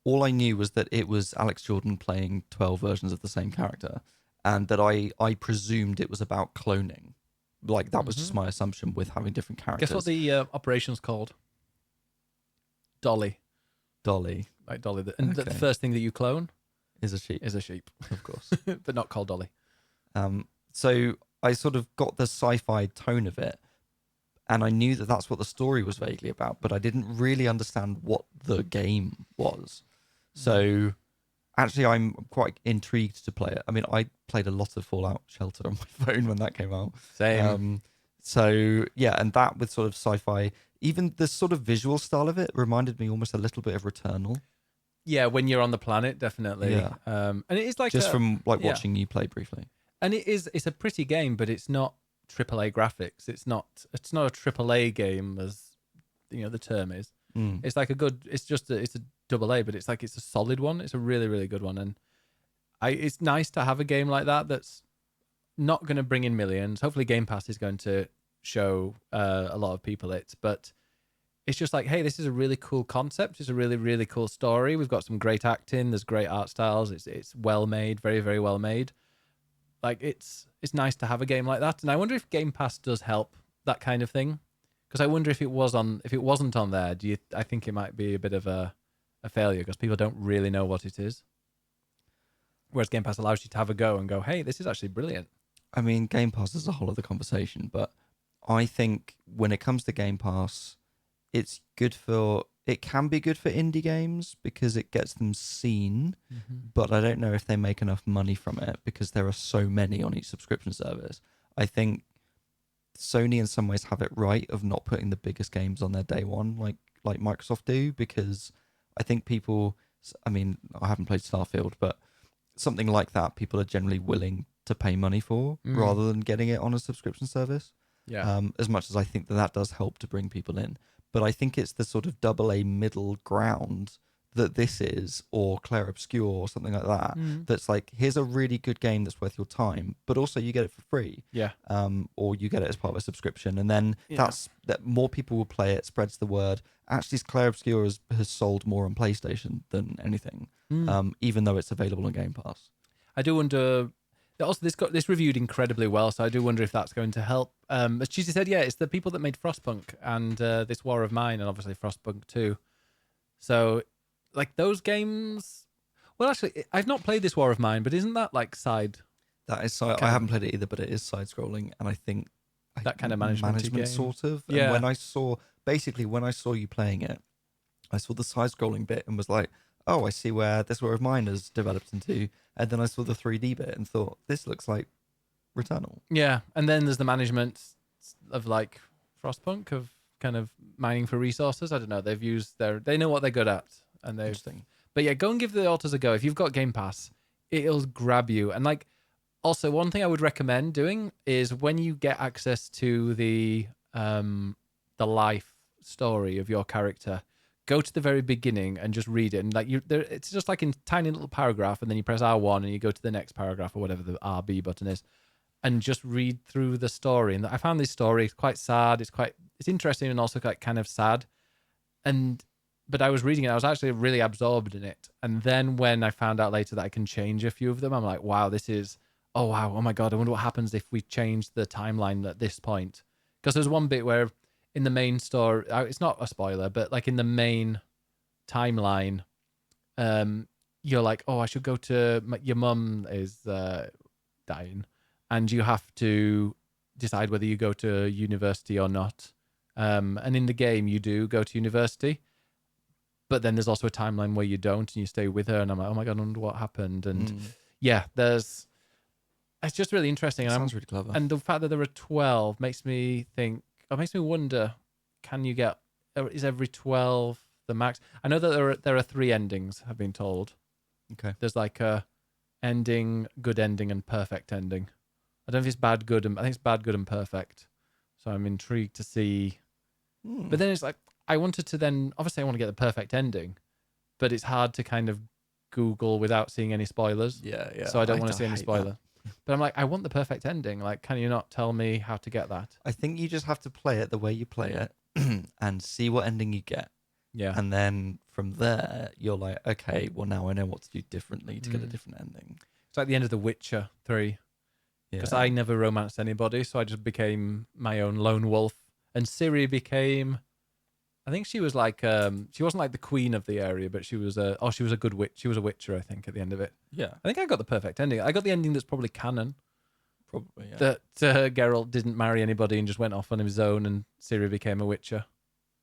All I knew was that it was Alex Jordan playing 12 versions of the same character, and that I presumed it was about cloning. Like, that was just my assumption with having different characters. Guess what the operation's called? Dolly. Dolly. Like Dolly. And the first thing that you clone is a sheep. Is a sheep. Of course. But not called Dolly. So I sort of got the sci-fi tone of it, and I knew that that's what the story was vaguely about, but I didn't really understand what the game was. So actually, I'm quite intrigued to play it. I mean, I played a lot of Fallout Shelter on my phone when that came out. Same. So yeah, and that with sort of sci-fi, even the sort of visual style of it reminded me almost a little bit of Returnal. Yeah, when you're on the planet, definitely. Yeah. And it is like just from like watching you play briefly. And it's a pretty game, but it's not AAA graphics. It's not a AAA game as the term is. It's like it's a double A, but it's like it's a solid one. It's a really, really good one. And it's nice to have a game like that that's not going to bring in millions. Hopefully Game Pass is going to show a lot of people it, but it's just like, hey, this is a really cool concept. It's a really, really cool story. We've got some great acting. There's great art styles. It's well made, very, very well made. Like it's nice to have a game like that. And I wonder if Game Pass does help that kind of thing. Because I wonder if it wasn't on there, I think it might be a bit of a failure because people don't really know what it is. Whereas Game Pass allows you to have a go and go, hey, this is actually brilliant. I mean, Game Pass is a whole other conversation, but I think when it comes to Game Pass, it can be good for indie games because it gets them seen, but I don't know if they make enough money from it because there are so many on each subscription service. I think Sony in some ways have it right of not putting the biggest games on their day one like Microsoft do, because I think people, I mean, I haven't played Starfield, but something like that people are generally willing to pay money for rather than getting it on a subscription service. Yeah. As much as I think that does help to bring people in. But I think it's the sort of AA middle ground that this is, or Claire Obscure or something like that. That's like, here's a really good game that's worth your time, but also you get it for free. Yeah. Or you get it as part of a subscription, and then that more people will play it, spreads the word. Actually, Claire Obscure has sold more on PlayStation than anything, even though it's available on Game Pass. I do wonder. Also, this reviewed incredibly well, so I do wonder if that's going to help. As Cheesy said, yeah, it's the people that made Frostpunk and this War of Mine, and obviously Frostpunk 2. So, like those games. Well, actually, I've not played this War of Mine, but isn't that like side? That is side. I haven't played it either, but it is side scrolling, and I think that kind of management game. Sort of. Yeah. And when I saw you playing it, I saw the side scrolling bit and was like, oh, I see where this War of Mine has developed into. And then I saw the 3D bit and thought, this looks like Returnal. Yeah, and then there's the management of like Frostpunk of kind of mining for resources. I don't know. They know what they're good at, and they've. Interesting. But yeah, go and give the autos a go. If you've got Game Pass, it'll grab you. And like, also one thing I would recommend doing is when you get access to the life story of your character, go to the very beginning and just read it. And like it's just like in tiny little paragraph, and then you press R1 and you go to the next paragraph or whatever the RB button is, and just read through the story. And I found this story quite sad. It's interesting and also kind of sad. But I was reading it, I was actually really absorbed in it. And then when I found out later that I can change a few of them, I'm like, wow, oh my God, I wonder what happens if we change the timeline at this point. Because there's one bit where in the main story, it's not a spoiler, but like in the main timeline, you're like, oh, I should go to, your mum is dying, and you have to decide whether you go to university or not. And in the game, you do go to university. But then there's also a timeline where you don't and you stay with her. And I'm like, oh my God, I wonder what happened. And yeah, it's just really interesting. Sounds really clever. And the fact that there are 12 makes me wonder, is every 12 the max? I know that there are 3 endings, I've been told. Okay. There's like a ending, good ending, and perfect ending. I don't know if it's bad, good, I think it's bad, good, and perfect. So I'm intrigued to see. But then it's like, I wanted to then, obviously I want to get the perfect ending, but it's hard to kind of Google without seeing any spoilers. Yeah. So I don't want to see any spoiler. But I'm like, I want the perfect ending. Like, can you not tell me how to get that? I think you just have to play it the way you play it and see what ending you get. Yeah. And then from there, you're like, okay, well, now I know what to do differently to get a different ending. It's like the end of The Witcher 3. Because I never romanced anybody, so I just became my own lone wolf. And Ciri became... I think she was like she wasn't like the queen of the area, but she was a good witch. She was a witcher, I think, at the end of it. Yeah. I think I got the perfect ending. I got the ending that's probably canon. Probably, yeah. That Geralt didn't marry anybody and just went off on his own, and Ciri became a witcher.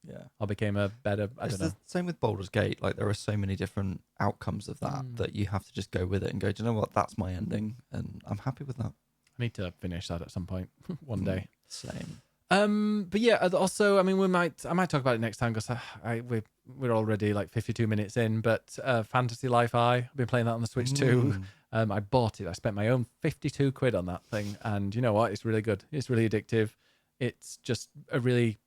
Yeah. Or became a better, I don't know. The same with Baldur's Gate. Like, there are so many different outcomes of that you have to just go with it and go, do you know what? That's my ending, and I'm happy with that. I need to finish that at some point one day. Same. But yeah, also, I mean, I might talk about it next time because we're already like 52 minutes in. But Fantasy Life I've been playing that on the Switch too. I bought it. I spent my own 52 quid on that thing, and you know what? It's really good. It's really addictive. It's just a really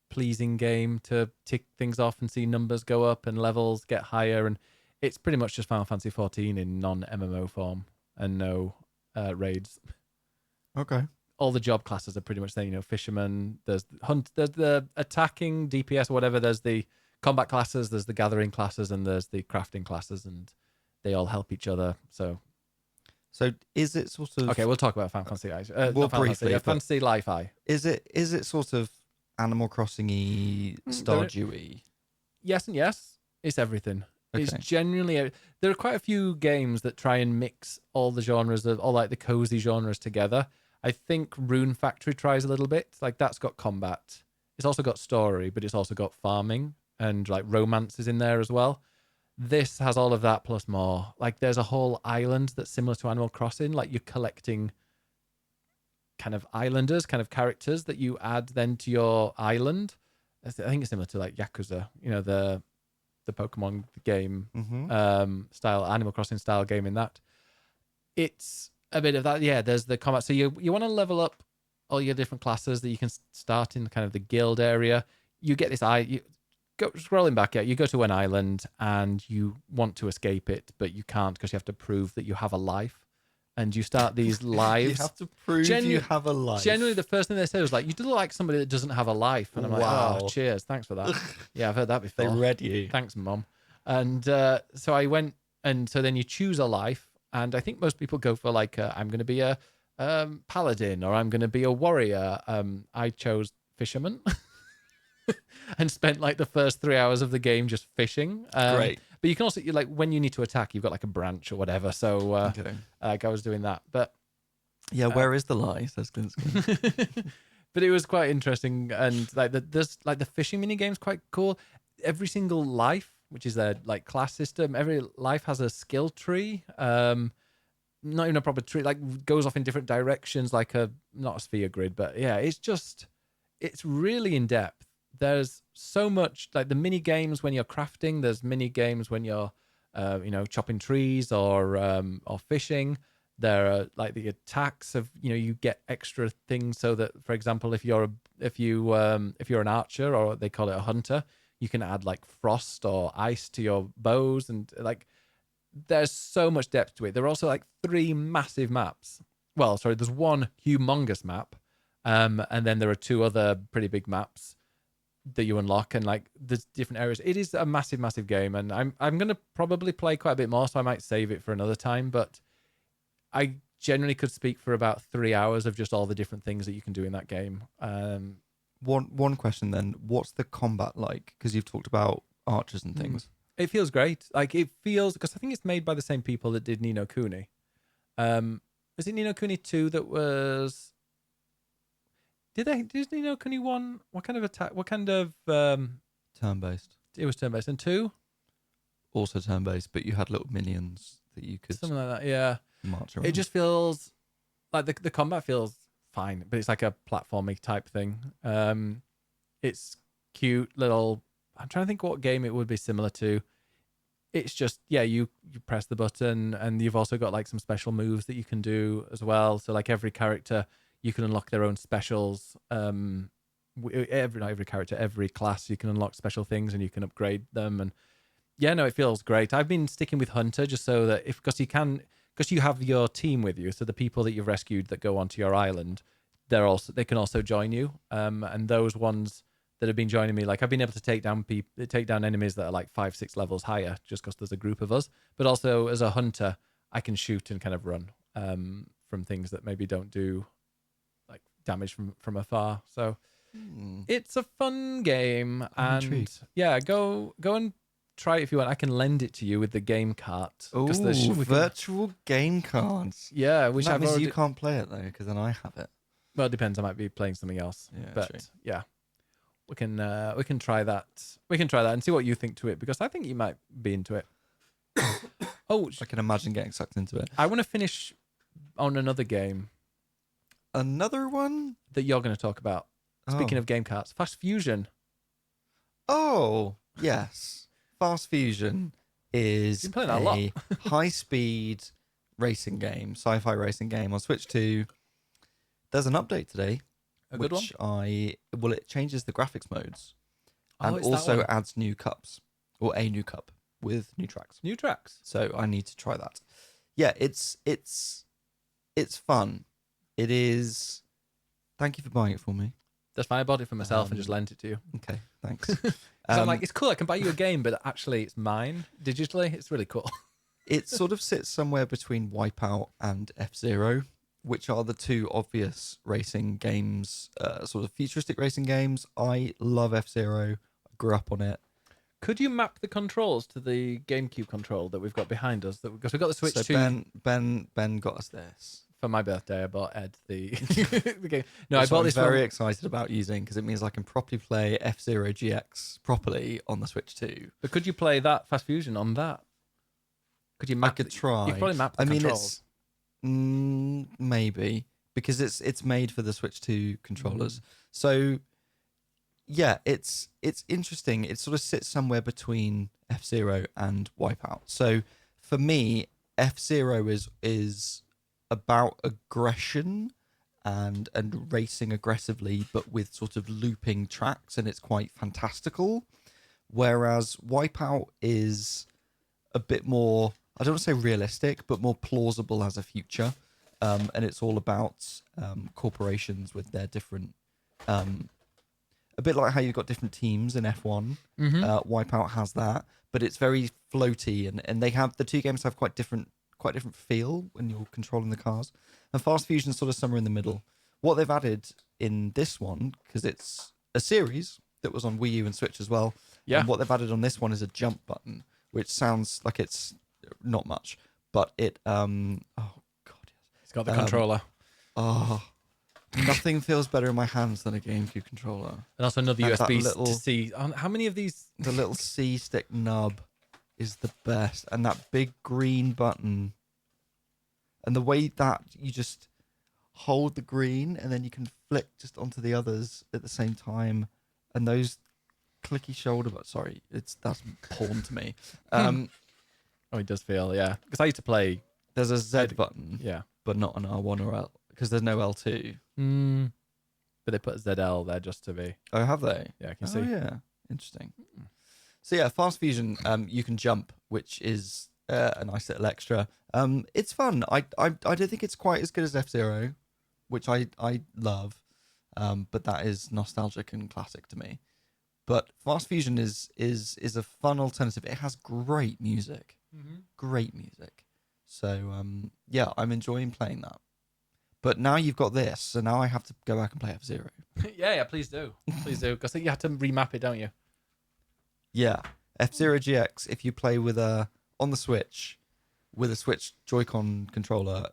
pleasing game to tick things off and see numbers go up and levels get higher, and it's pretty much just Final Fantasy 14 in non-MMO form and no raids. Okay. All the job classes are pretty much there, you know, fisherman, there's the attacking DPS or whatever, there's the combat classes, there's the gathering classes, and there's the crafting classes, and they all help each other. So is it sort of... Okay, we'll talk about Final Fantasy. Well, briefly. Fantasy Life Is it sort of Animal Crossing-y, Stardew-y? Yes and yes. It's everything. Okay. It's genuinely... There are quite a few games that try and mix all the genres, all like the cozy genres together. I think Rune Factory tries a little bit. Like, that's got combat. It's also got story, but it's also got farming and like romance is in there as well. This has all of that plus more. Like, there's a whole island that's similar to Animal Crossing. Like, you're collecting kind of islanders, kind of characters that you add then to your island. I think it's similar to like Yakuza, you know, the Pokemon game style, Animal Crossing style game in that. It's a bit of that, yeah. There's the combat. So you want to level up all your different classes that you can start in kind of the guild area. You get this scrolling back, you go to an island and you want to escape it, but you can't because you have to prove that you have a life. And you start these lives. You have to prove you have a life. Generally, the first thing they say was like, you do look like somebody that doesn't have a life. And I'm like, oh, cheers. Thanks for that. Yeah, I've heard that before. They read you. Thanks, Mom. And so I went, and so then you choose a life. And I think most people go for like, I'm going to be a paladin or I'm going to be a warrior. I chose fisherman and spent like the first 3 hours of the game just fishing. Great. But you can also, like, when you need to attack, you've got like a branch or whatever. So I was doing that. But yeah, where is the lie? Says Glinsky. But it was quite interesting. And like there's like the fishing mini game's quite cool. Every single life, which is their like class system, every life has a skill tree. Not even a proper tree, like goes off in different directions, like not a sphere grid, but yeah, it's it's really in depth. There's so much, like the mini games when you're crafting. There's mini games when you're, chopping trees or fishing. There are like the attacks of, you get extra things so that, for example, if you're an archer, or they call it a hunter, you can add like frost or ice to your bows, and like there's so much depth to it. There are also like 3 massive maps. Well, sorry, there's one humongous map, and then there are 2 other pretty big maps that you unlock, and like there's different areas. It is a massive, massive game, and I'm gonna probably play quite a bit more, so I might save it for another time. But I generally could speak for about 3 hours of just all the different things that you can do in that game. One question then: what's the combat like? Because you've talked about archers and things. It feels great. Like it feels, because I think it's made by the same people that did Ni no Kuni. Was it Ni no Kuni 2 that was? Did Ni no Kuni 1? What kind of attack? What kind of Turn-based. It was turn-based, and 2 Also turn-based, but you had little minions that you could something like that. Yeah, march around. it just feels like the combat feels fine, but it's like a platforming type thing. It's cute little. I'm trying to think what game it would be similar to. It's just, you press the button, and you've also got like some special moves that you can do as well. So like every character, you can unlock their own specials. Not every character, every class, you can unlock special things and you can upgrade them. And it feels great. I've been sticking with Hunter just so that because you have your team with you, so the people that you've rescued that go onto your island, they can also join you. And those ones that have been joining me, like I've been able to take down enemies that are like 5-6 levels higher just because there's a group of us. But also as a hunter, I can shoot and kind of run from things that maybe don't do like damage from afar. So it's a fun game. And go and try it if you want. I can lend it to you with the game cart. Virtual game cards. Yeah, That means you can't play it though, because then I have it. Well, it depends. I might be playing something else. Yeah, but true. yeah. We can try that. We can try that and see what you think to it, because I think you might be into it. I can imagine getting sucked into it. I want to finish on another game. Another one that you're going to talk about. Speaking of game carts, Fast Fusion. Oh yes, Fast Fusion is a high-speed racing game, sci-fi racing game on Switch 2. There's an update today. It changes the graphics modes and also adds new cups, or a new cup with new tracks. New tracks. So I need to try that. Yeah, it's fun. It is. Thank you for buying it for me. That's fine. I bought it for myself and just lent it to you. Okay, thanks. I'm like, it's cool. I can buy you a game, but actually it's mine digitally. It's really cool. It sort of sits somewhere between Wipeout and F-Zero, which are the 2 obvious racing games, sort of futuristic racing games. I love F-Zero. I grew up on it. Could you map the controls to the GameCube control that we've got behind us? Because we've got the Switch 2. So Ben got us this. For my birthday, I bought Ed the game. No, I bought this. I'm very excited about using, because it means I can properly play F-Zero GX properly on the Switch 2. But could you play that Fast Fusion on that? Could you map? I could try. You could probably map the controls. Maybe, because it's made for the Switch 2 controllers. So yeah, it's interesting. It sort of sits somewhere between F-Zero and Wipeout. So for me, F-Zero is about aggression and racing aggressively, but with sort of looping tracks, and it's quite fantastical. Whereas Wipeout is a bit more, I don't want to say realistic, but more plausible as a future. And it's all about corporations with their different, a bit like how you've got different teams in F1. Wipeout has that, but it's very floaty, and the 2 games have quite different feel when you're controlling the cars. And Fast Fusion is sort of somewhere in the middle. What they've added in this one, because it's a series that was on Wii U and Switch as well. Yeah. And what they've added on this one is a jump button, which sounds like it's not much, but it oh god, yes. It's got the controller. Oh, nothing feels better in my hands than a GameCube controller. And also another USB to C. How many of these? The little C stick nub is the best, and that big green button, and the way that you just hold the green and then you can flick just onto the others at the same time, and those clicky shoulder. But sorry, that's porn to me. Oh, it does feel, yeah. Because I used to play. There's a Z button, Yeah. but not an R1 or L because there's no L2. But they put ZL there just to be. Oh, have they? Yeah, I can Oh, see. yeah, interesting. So yeah, fast fusion. You can jump, which is a nice little extra. It's fun. I don't think it's quite as good as F-Zero, which I love. But that is nostalgic and classic to me. But fast fusion is a fun alternative. It has great music. Great music. So yeah, I'm enjoying playing that. But now you've got this, so now I have to go back and play F-Zero. yeah, please do. Please do. Because you have to remap it, don't you? Yeah. F-Zero GX, if you play with on the Switch, with a Switch Joy-Con controller,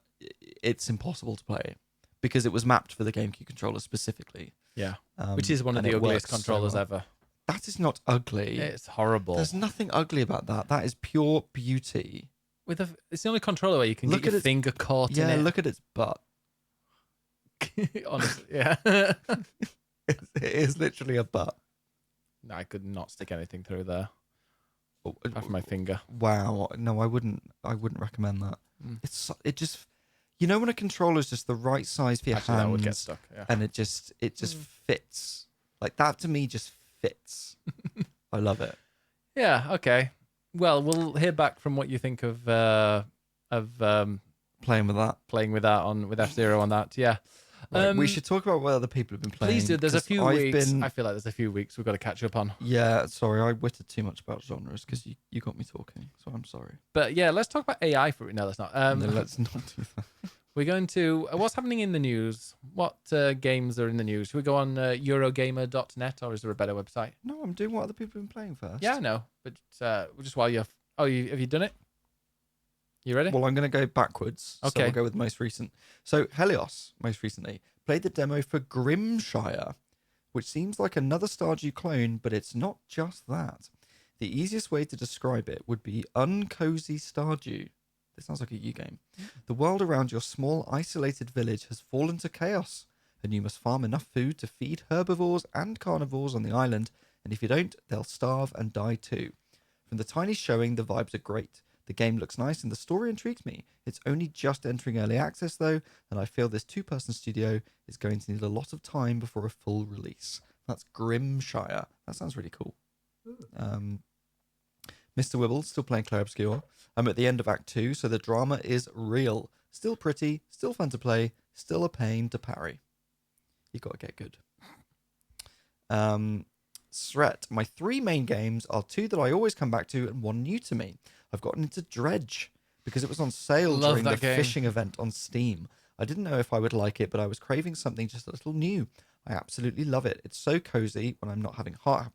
it's impossible to play because it was mapped for the GameCube controller specifically. Yeah. Which is one of the ugliest controllers ever. That is not ugly. It's horrible. There's nothing ugly about that. That is pure beauty. It's the only controller where you can get your finger caught in it. Yeah, look at its butt. Honestly, yeah. It is literally a butt. No, I could not stick anything through there. Apart from my finger. Wow. No, I wouldn't recommend that. It just, when a controller is just the right size for your hands, that would get stuck. Yeah. And it just fits. Like that to me just fits. I love it. Yeah. Okay. Well, we'll hear back from what you think of playing with that with F-Zero on that. Yeah. Right, we should talk about what other people have been playing. Please do. There's a few weeks. I feel like there's a few weeks we've got to catch up on. Yeah, sorry, I wittered too much about genres because you got me talking, so I'm sorry. But yeah, let's talk about AI for it. No, let's not. No, let's not do that. We're going to what's happening in the news. What games are in the news? Should we go on Eurogamer.net or is there a better website? No, I'm doing what other people have been playing first. Yeah, I know, but just while you're. Have you done it? You ready? Well, I'm going to go backwards. Okay. So we'll go with most recent. So Helios, most recently, played the demo for Grimshire, which seems like another Stardew clone, but it's not just that. The easiest way to describe it would be uncozy Stardew. This sounds like a U game. The world around your small, isolated village has fallen to chaos, and you must farm enough food to feed herbivores and carnivores on the island, and if you don't, they'll starve and die too. From the tiny showing, the vibes are great. The game looks nice and the story intrigues me. It's only just entering early access though, and I feel this two-person studio is going to need a lot of time before a full release. That's Grimshire. That sounds really cool. Mr. Wibble, still playing Claire Obscure. I'm at the end of Act 2, so the drama is real. Still pretty, still fun to play, still a pain to parry. You got to get good. Sret, my 3 main games are 2 that I always come back to and 1 new to me. I've gotten into Dredge because it was on sale during the fishing event on Steam. I didn't know if I would like it, but I was craving something just a little new. I absolutely love it. It's so cozy when I'm not having heart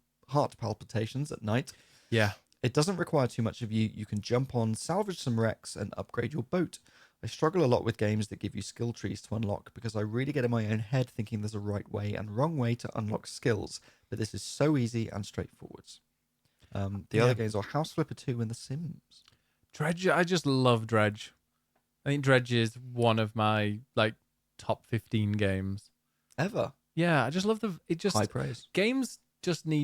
palpitations at night. Yeah. It doesn't require too much of you. You can jump on, salvage some wrecks, and upgrade your boat. I struggle a lot with games that give you skill trees to unlock because I really get in my own head thinking there's a right way and wrong way to unlock skills, but this is so easy and straightforward. The other games are House Flipper 2 and The Sims. Dredge, I just love Dredge. I think Dredge is one of my top 15 games ever. Yeah, I just love high praise.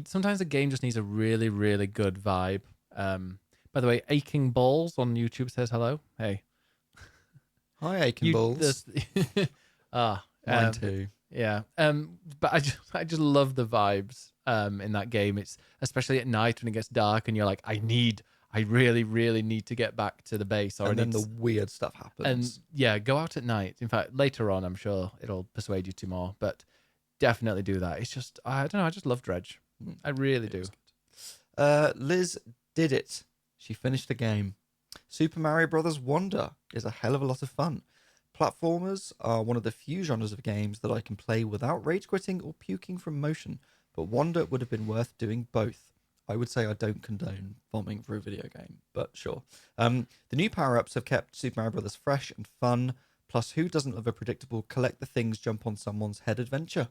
Sometimes a game just needs a really, really good vibe. By the way, Aching Balls on YouTube says hello. Hey. Hi, Aching Balls. Mine too. Yeah. But I just love the vibes in that game. It's especially at night when it gets dark and you're like, I really, really need to get back to the base. And then the weird stuff happens. And yeah, go out at night. In fact, later on, I'm sure it'll persuade you to more, but definitely do that. It's just, I don't know, I just love Dredge. I really do. Liz did it. She finished the game. Super Mario Bros. Wonder is a hell of a lot of fun. Platformers are one of the few genres of games that I can play without rage quitting or puking from motion, but Wonder would have been worth doing both. I would say I don't condone vomiting for a video game, but sure. The new power-ups have kept Super Mario Bros. Fresh and fun, plus who doesn't love a predictable collect the things, jump on someone's head adventure?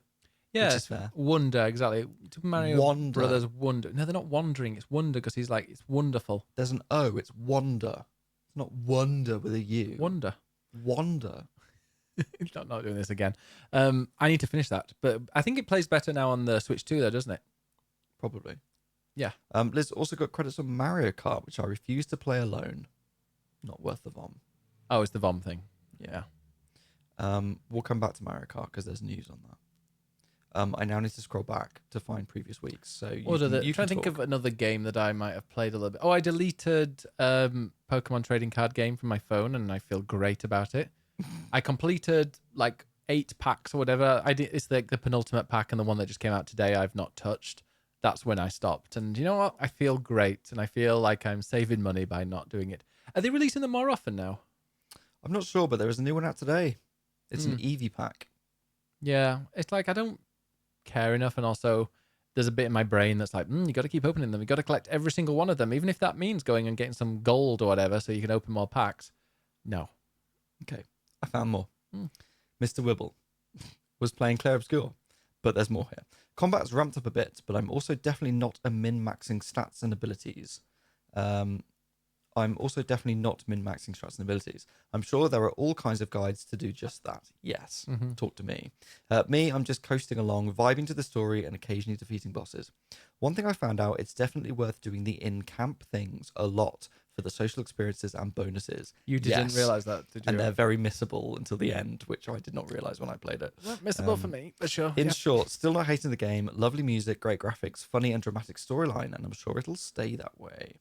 Yeah, which is fair. Wonder, exactly. Super Mario Brothers Wonder. No, they're not wandering. It's Wonder because he's like, it's wonderful. There's an O. It's Wonder. It's not Wonder with a U. Wonder. Wonder. not doing this again. I need to finish that, but I think it plays better now on the Switch 2, though, doesn't it? Probably. Yeah. Liz also got credits on Mario Kart, which I refuse to play alone. Not worth the vom. Oh, it's the VOM thing. Yeah. We'll come back to Mario Kart because there's news on that. I now need to scroll back to find previous weeks. So you I'm trying to think of another game that I might have played a little bit. Oh, I deleted Pokemon trading card game from my phone, and I feel great about it. I completed like 8 packs or whatever. It's the penultimate pack, and the one that just came out today I've not touched. That's when I stopped. And you know what? I feel great, and I feel like I'm saving money by not doing it. Are they releasing them more often now? I'm not sure, but there is a new one out today. It's an Eevee pack. Yeah, it's like I don't care enough, and also there's a bit in my brain that's like, you got to keep opening them. You got to collect every single one of them, even if that means going and getting some gold or whatever, so you can open more packs. No. Okay, I found more. Mr. Wibble was playing Clair Obscure, but there's more here. Combat's ramped up a bit, but I'm also definitely not a min-maxing stats and abilities. I'm sure there are all kinds of guides to do just that. Yes, talk to me. I'm just coasting along, vibing to the story and occasionally defeating bosses. One thing I found out, it's definitely worth doing the in-camp things a lot for the social experiences and bonuses. You didn't realise that, did you? And they're very missable until the end, which I did not realise when I played it. Not missable for me, but sure. In short, still not hating the game. Lovely music, great graphics, funny and dramatic storyline, and I'm sure it'll stay that way.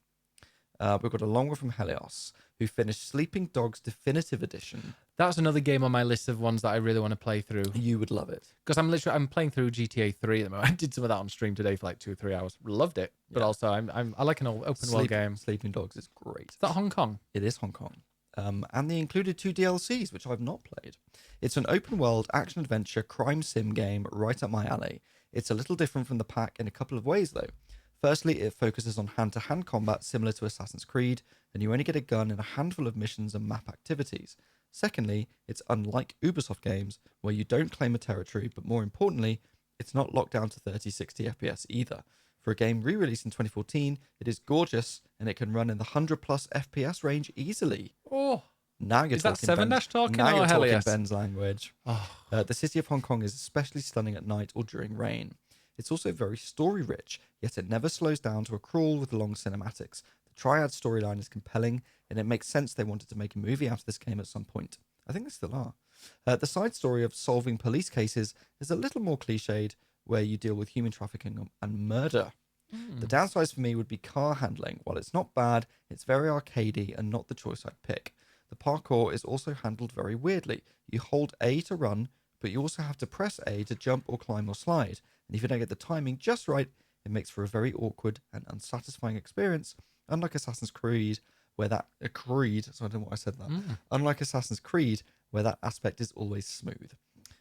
We've got a long one from Helios, who finished Sleeping Dogs Definitive Edition. That's another game on my list of ones that I really want to play through. You would love it. Because I'm playing through GTA 3 at the moment. I did some of that on stream today for like 2 or 3 hours. Loved it. But also, I like an open world game. Sleeping Dogs is great. Is that Hong Kong? It is Hong Kong. And they included 2 DLCs, which I've not played. It's an open world action adventure crime sim game right up my alley. It's a little different from the pack in a couple of ways, though. Firstly, it focuses on hand-to-hand combat similar to Assassin's Creed, and you only get a gun in a handful of missions and map activities. Secondly, it's unlike Ubisoft games, where you don't claim a territory, but more importantly, it's not locked down to 30-60 FPS either. For a game re-released in 2014, it is gorgeous, and it can run in the 100-plus FPS range easily. Oh, now you're is talking that 7-Dash talking? Now you're talking yes. Ben's language. Oh. The city of Hong Kong is especially stunning at night or during rain. It's also very story-rich, yet it never slows down to a crawl with long cinematics. The Triad storyline is compelling, and it makes sense they wanted to make a movie out of this game at some point. I think they still are. The side story of solving police cases is a little more cliched, where you deal with human trafficking and murder. The downsides for me would be car handling. While it's not bad, it's very arcadey and not the choice I'd pick. The parkour is also handled very weirdly. You hold A to run, but you also have to press A to jump or climb or slide. And if you don't get the timing just right, it makes for a very awkward and unsatisfying experience, unlike Assassin's Creed, where that... so I don't know why I said that. Unlike Assassin's Creed, where that aspect is always smooth.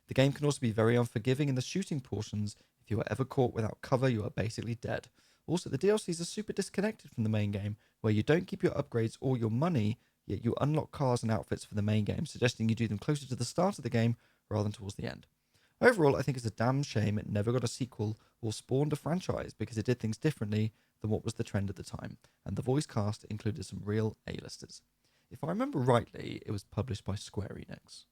The game can also be very unforgiving in the shooting portions. If you are ever caught without cover, you are basically dead. Also, the DLCs are super disconnected from the main game, where you don't keep your upgrades or your money, yet you unlock cars and outfits for the main game, suggesting you do them closer to the start of the game rather than towards the end. Overall, I think it's a damn shame it never got a sequel or spawned a franchise, because it did things differently than what was the trend at the time, and the voice cast included some real A-listers. If I remember rightly, it was published by Square Enix.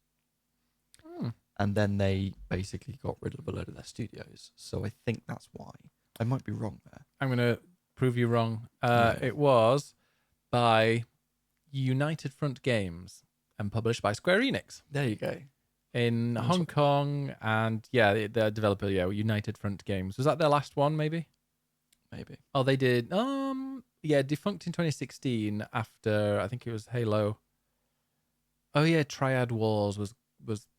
And then they basically got rid of a load of their studios, so I think that's why. I might be wrong there. I'm going to prove you wrong. It was by United Front Games and published by Square Enix. There you go. In Hong Kong, and the developer, United Front Games. Was that their last one, maybe? Maybe. Oh, they did. Defunct in 2016 after, I think it was Halo. Oh yeah, Triad Wars was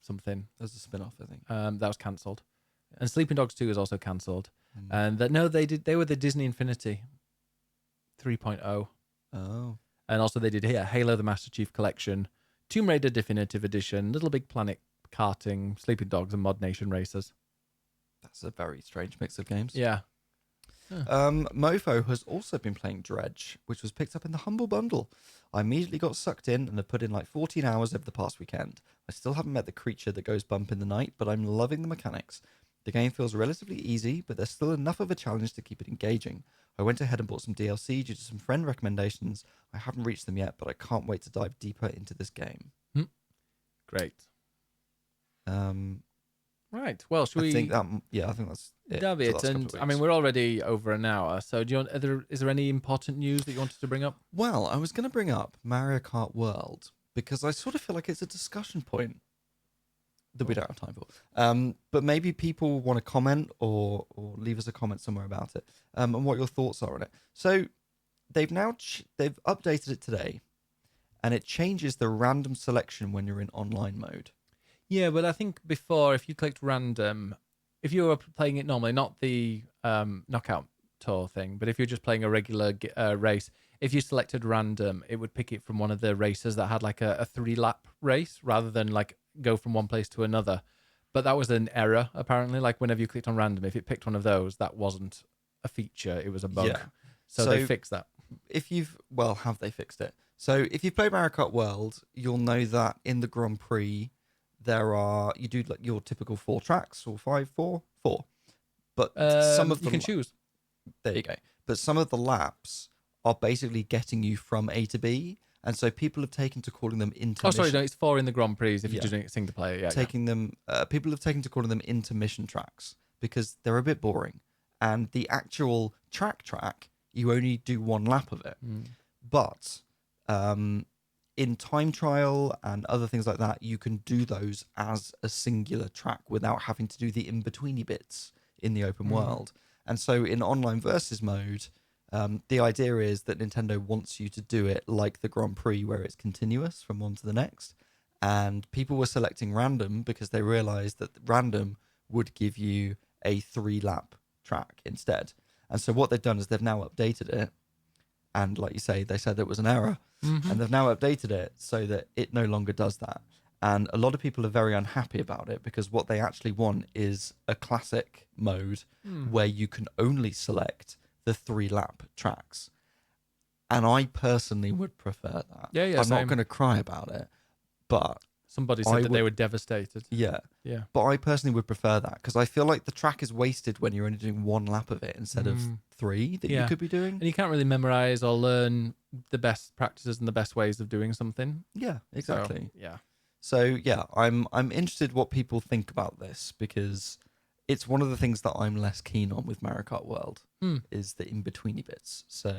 something. There's a spin-off, I think. That was cancelled. And Sleeping Dogs 2 was also cancelled. And they were the Disney Infinity 3.0. Oh. And also they did Halo the Master Chief Collection, Tomb Raider Definitive Edition, Little Big Planet Karting, Sleeping Dogs, and Mod Nation Racers. That's a very strange mix of games. Yeah. Mofo has also been playing Dredge, which was picked up in the Humble Bundle. I immediately got sucked in and have put in like 14 hours over the past weekend. I still haven't met the creature that goes bump in the night, but I'm loving the mechanics. The game feels relatively easy, but there's still enough of a challenge to keep it engaging. I went ahead and bought some DLC due to some friend recommendations. I haven't reached them yet, but I can't wait to dive deeper into this game. Great. Right. Well, should we? I think that's it. That'll be for the it. last couple And of I mean, weeks. we're already over an hour. So, do you want? Is there any important news that you wanted to bring up? Well, I was going to bring up Mario Kart World because I sort of feel like it's a discussion point that we don't have time for. But maybe people want to comment or leave us a comment somewhere about it, and what your thoughts are on it. So they've they've updated it today, and it changes the random selection when you're in online mode. Yeah, but I think before, if you clicked random, if you were playing it normally, not the knockout tour thing, but if you're just playing a regular race, if you selected random, it would pick it from one of the races that had like a 3-lap race rather than like go from one place to another. But that was an error, apparently. Like whenever you clicked on random, if it picked one of those, that wasn't a feature, it was a bug. Yeah. So they fixed that. Have they fixed it? So if you've played Mario Kart World, you'll know that in the Grand Prix, you do like your typical 4 tracks or 4. But some of them you can choose. There you go. But some of the laps are basically getting you from A to B, and so people have taken to calling them intermission. Oh, sorry, no, it's 4 in the Grand Prix if Yeah. you're doing it single player. Yeah, People have taken to calling them intermission tracks because they're a bit boring, and the actual track you only do 1 lap of it. But in time trial and other things like that, you can do those as a singular track without having to do the in-betweeny bits in the open world. And so in online versus mode, the idea is that Nintendo wants you to do it like the Grand Prix, where it's continuous from one to the next. And people were selecting random because they realized that random would give you a 3-lap track instead. And so what they've done is they've now updated it. And like you say, they said it was an error. And they've now updated it so that it no longer does that. And a lot of people are very unhappy about it because what they actually want is a classic mode where you can only select the 3-lap tracks. And I personally would prefer that. Yeah, I'm same. not going to cry about it, but Somebody said that they were devastated. yeah. Yeah. But I personally would prefer that because I feel like the track is wasted when you're only doing 1 lap of it instead of 3 that you could be doing. And you can't really memorize or learn the best practices and the best ways of doing something. Yeah, exactly. So, So I'm interested what people think about this because it's one of the things that I'm less keen on with Mario Kart World is the in-betweeny bits. So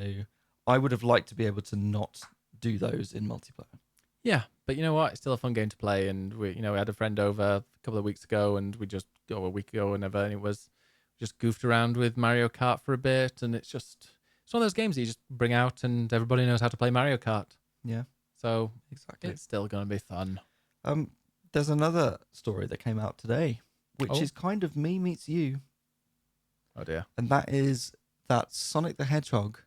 I would have liked to be able to not do those in multiplayer. yeah, but you know what? It's still a fun game to play. And we had a friend over a couple of weeks ago, and a week ago, and it was just goofed around with Mario Kart for a bit. And it's one of those games that you just bring out, and everybody knows how to play Mario Kart. Yeah, So exactly. it's still going to be fun. There's another story that came out today, which is kind of me meets you. Oh dear. And that is that Sonic the Hedgehog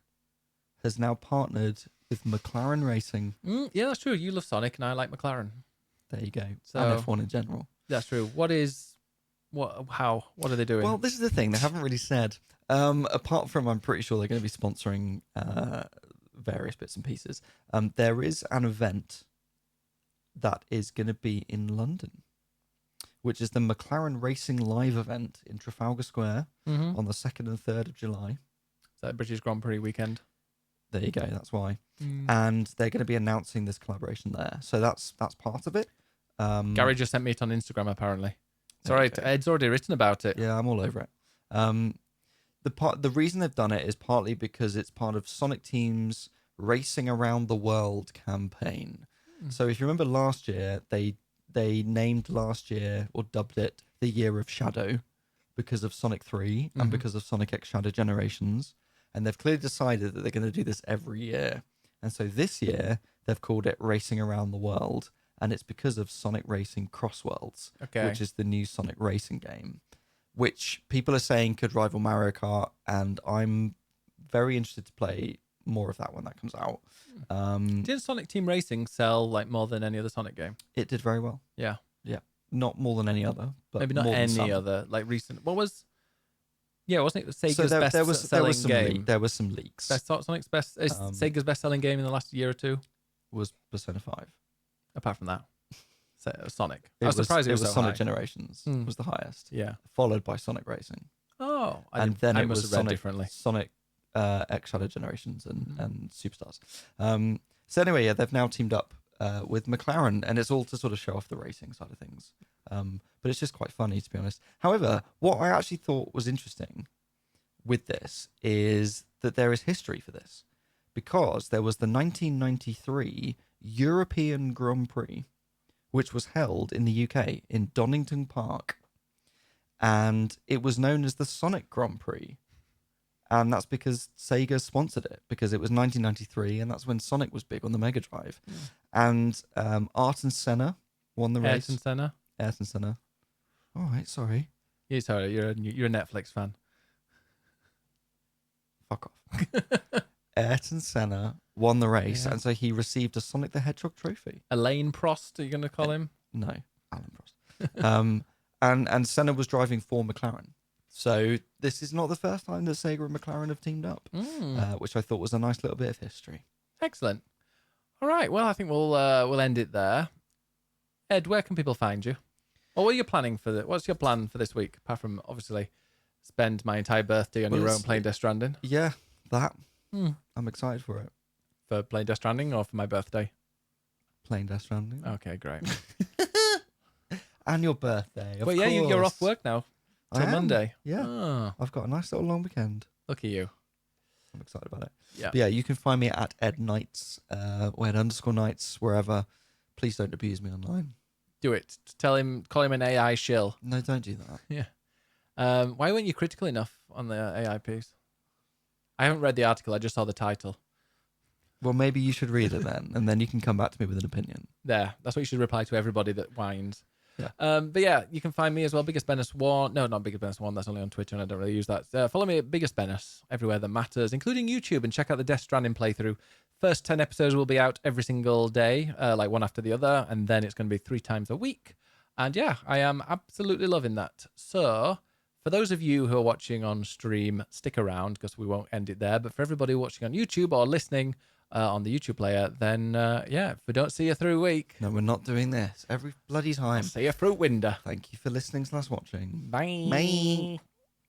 has now partnered with McLaren Racing. Yeah, that's true. You love Sonic, and I like McLaren. There you go. So, and F1 in general. That's true. What are they doing? Well, this is the thing. They haven't really said. Apart from, I'm pretty sure they're going to be sponsoring various bits and pieces. There is an event that is going to be in London, which is the McLaren Racing Live event in Trafalgar Square on the 2nd and 3rd of July. Is that British Grand Prix weekend? There you go. That's why. And they're going to be announcing this collaboration there. So that's part of it. Gary just sent me it on Instagram, apparently. It's all right. Ed's already written about it. Yeah, I'm all over it. The reason they've done it is partly because it's part of Sonic Team's Racing Around the World campaign. So if you remember last year, they named last year or dubbed it the Year of Shadow because of Sonic 3 and because of Sonic X Shadow Generations. And they've clearly decided that they're going to do this every year. And so this year, they've called it Racing Around the World. And it's because of Sonic Racing Cross Worlds, which is the new Sonic Racing game, which people are saying could rival Mario Kart. And I'm very interested to play more of that when that comes out. Did Sonic Team Racing sell like more than any other Sonic game? It did very well. Yeah. Yeah. Not more than any other, but maybe not more than any some. other, like recent. What was... Yeah, wasn't it Sega's So best-selling game? There was some leaks. Sonic's Sega's best-selling game in the last year or two? Was Persona 5. Apart from that. Sonic. I was surprised it was so Sonic high. Generations was the highest. Yeah. Followed by Sonic Racing. Oh. I must have read Sonic, differently. Sonic X Shadow Generations and Superstars. So anyway, yeah, they've now teamed up with McLaren, and it's all to sort of show off the racing side of things. But it's just quite funny, to be honest. However, what I actually thought was interesting with this is that there is history for this, because there was the 1993 European Grand Prix, which was held in the UK in Donington Park, and it was known as the Sonic Grand Prix. And that's because Sega sponsored it, because it was 1993, and that's when Sonic was big on the Mega Drive. And Ayrton Senna won the race. Ayrton Senna. All right, sorry. Yeah, sorry, you're a Netflix fan. Fuck off. Ayrton Senna won the race, and so he received a Sonic the Hedgehog trophy. Alain Prost, are you going to call him? No, Alan Prost. And Senna was driving for McLaren. So this is not the first time that Sega and McLaren have teamed up, which I thought was a nice little bit of history. Excellent. All right. Well, I think we'll end it there. Ed, where can people find you? Or what are you planning for what's your plan for this week, apart from obviously spend my entire birthday on your own playing Death Stranding? Yeah, that. I'm excited for it. For playing Death Stranding or for my birthday? Playing Death Stranding. Okay, great. And your birthday, of course. Yeah, you're off work now. Till Monday. Yeah. Oh. I've got a nice little long weekend. Look at you. I'm excited about it. Yeah. But yeah, you can find me at Ed Nights, or Ed_Nights, wherever. Please don't abuse me online. Do it. Call him an AI shill. No, don't do that. Yeah. Why weren't you critical enough on the AI piece? I haven't read the article. I just saw the title. Well, maybe you should read it then, and then you can come back to me with an opinion. There. That's what you should reply to everybody that whines. Yeah. But yeah, you can find me as well. Biggest Bennis 1. No, not Biggest Bennis 1. That's only on Twitter, and I don't really use that. Follow me at Biggest Bennis everywhere that matters, including YouTube, and check out the Death Stranding playthrough. First 10 episodes will be out every single day, like one after the other, and then it's going to be 3 times a week. And yeah, I am absolutely loving that. So, for those of you who are watching on stream, stick around because we won't end it there. But for everybody watching on YouTube or listening on the YouTube player, then yeah, if we don't see you through a week. No, we're not doing this every bloody time. See you through window. Thank you for listening / watching. Bye. Bye.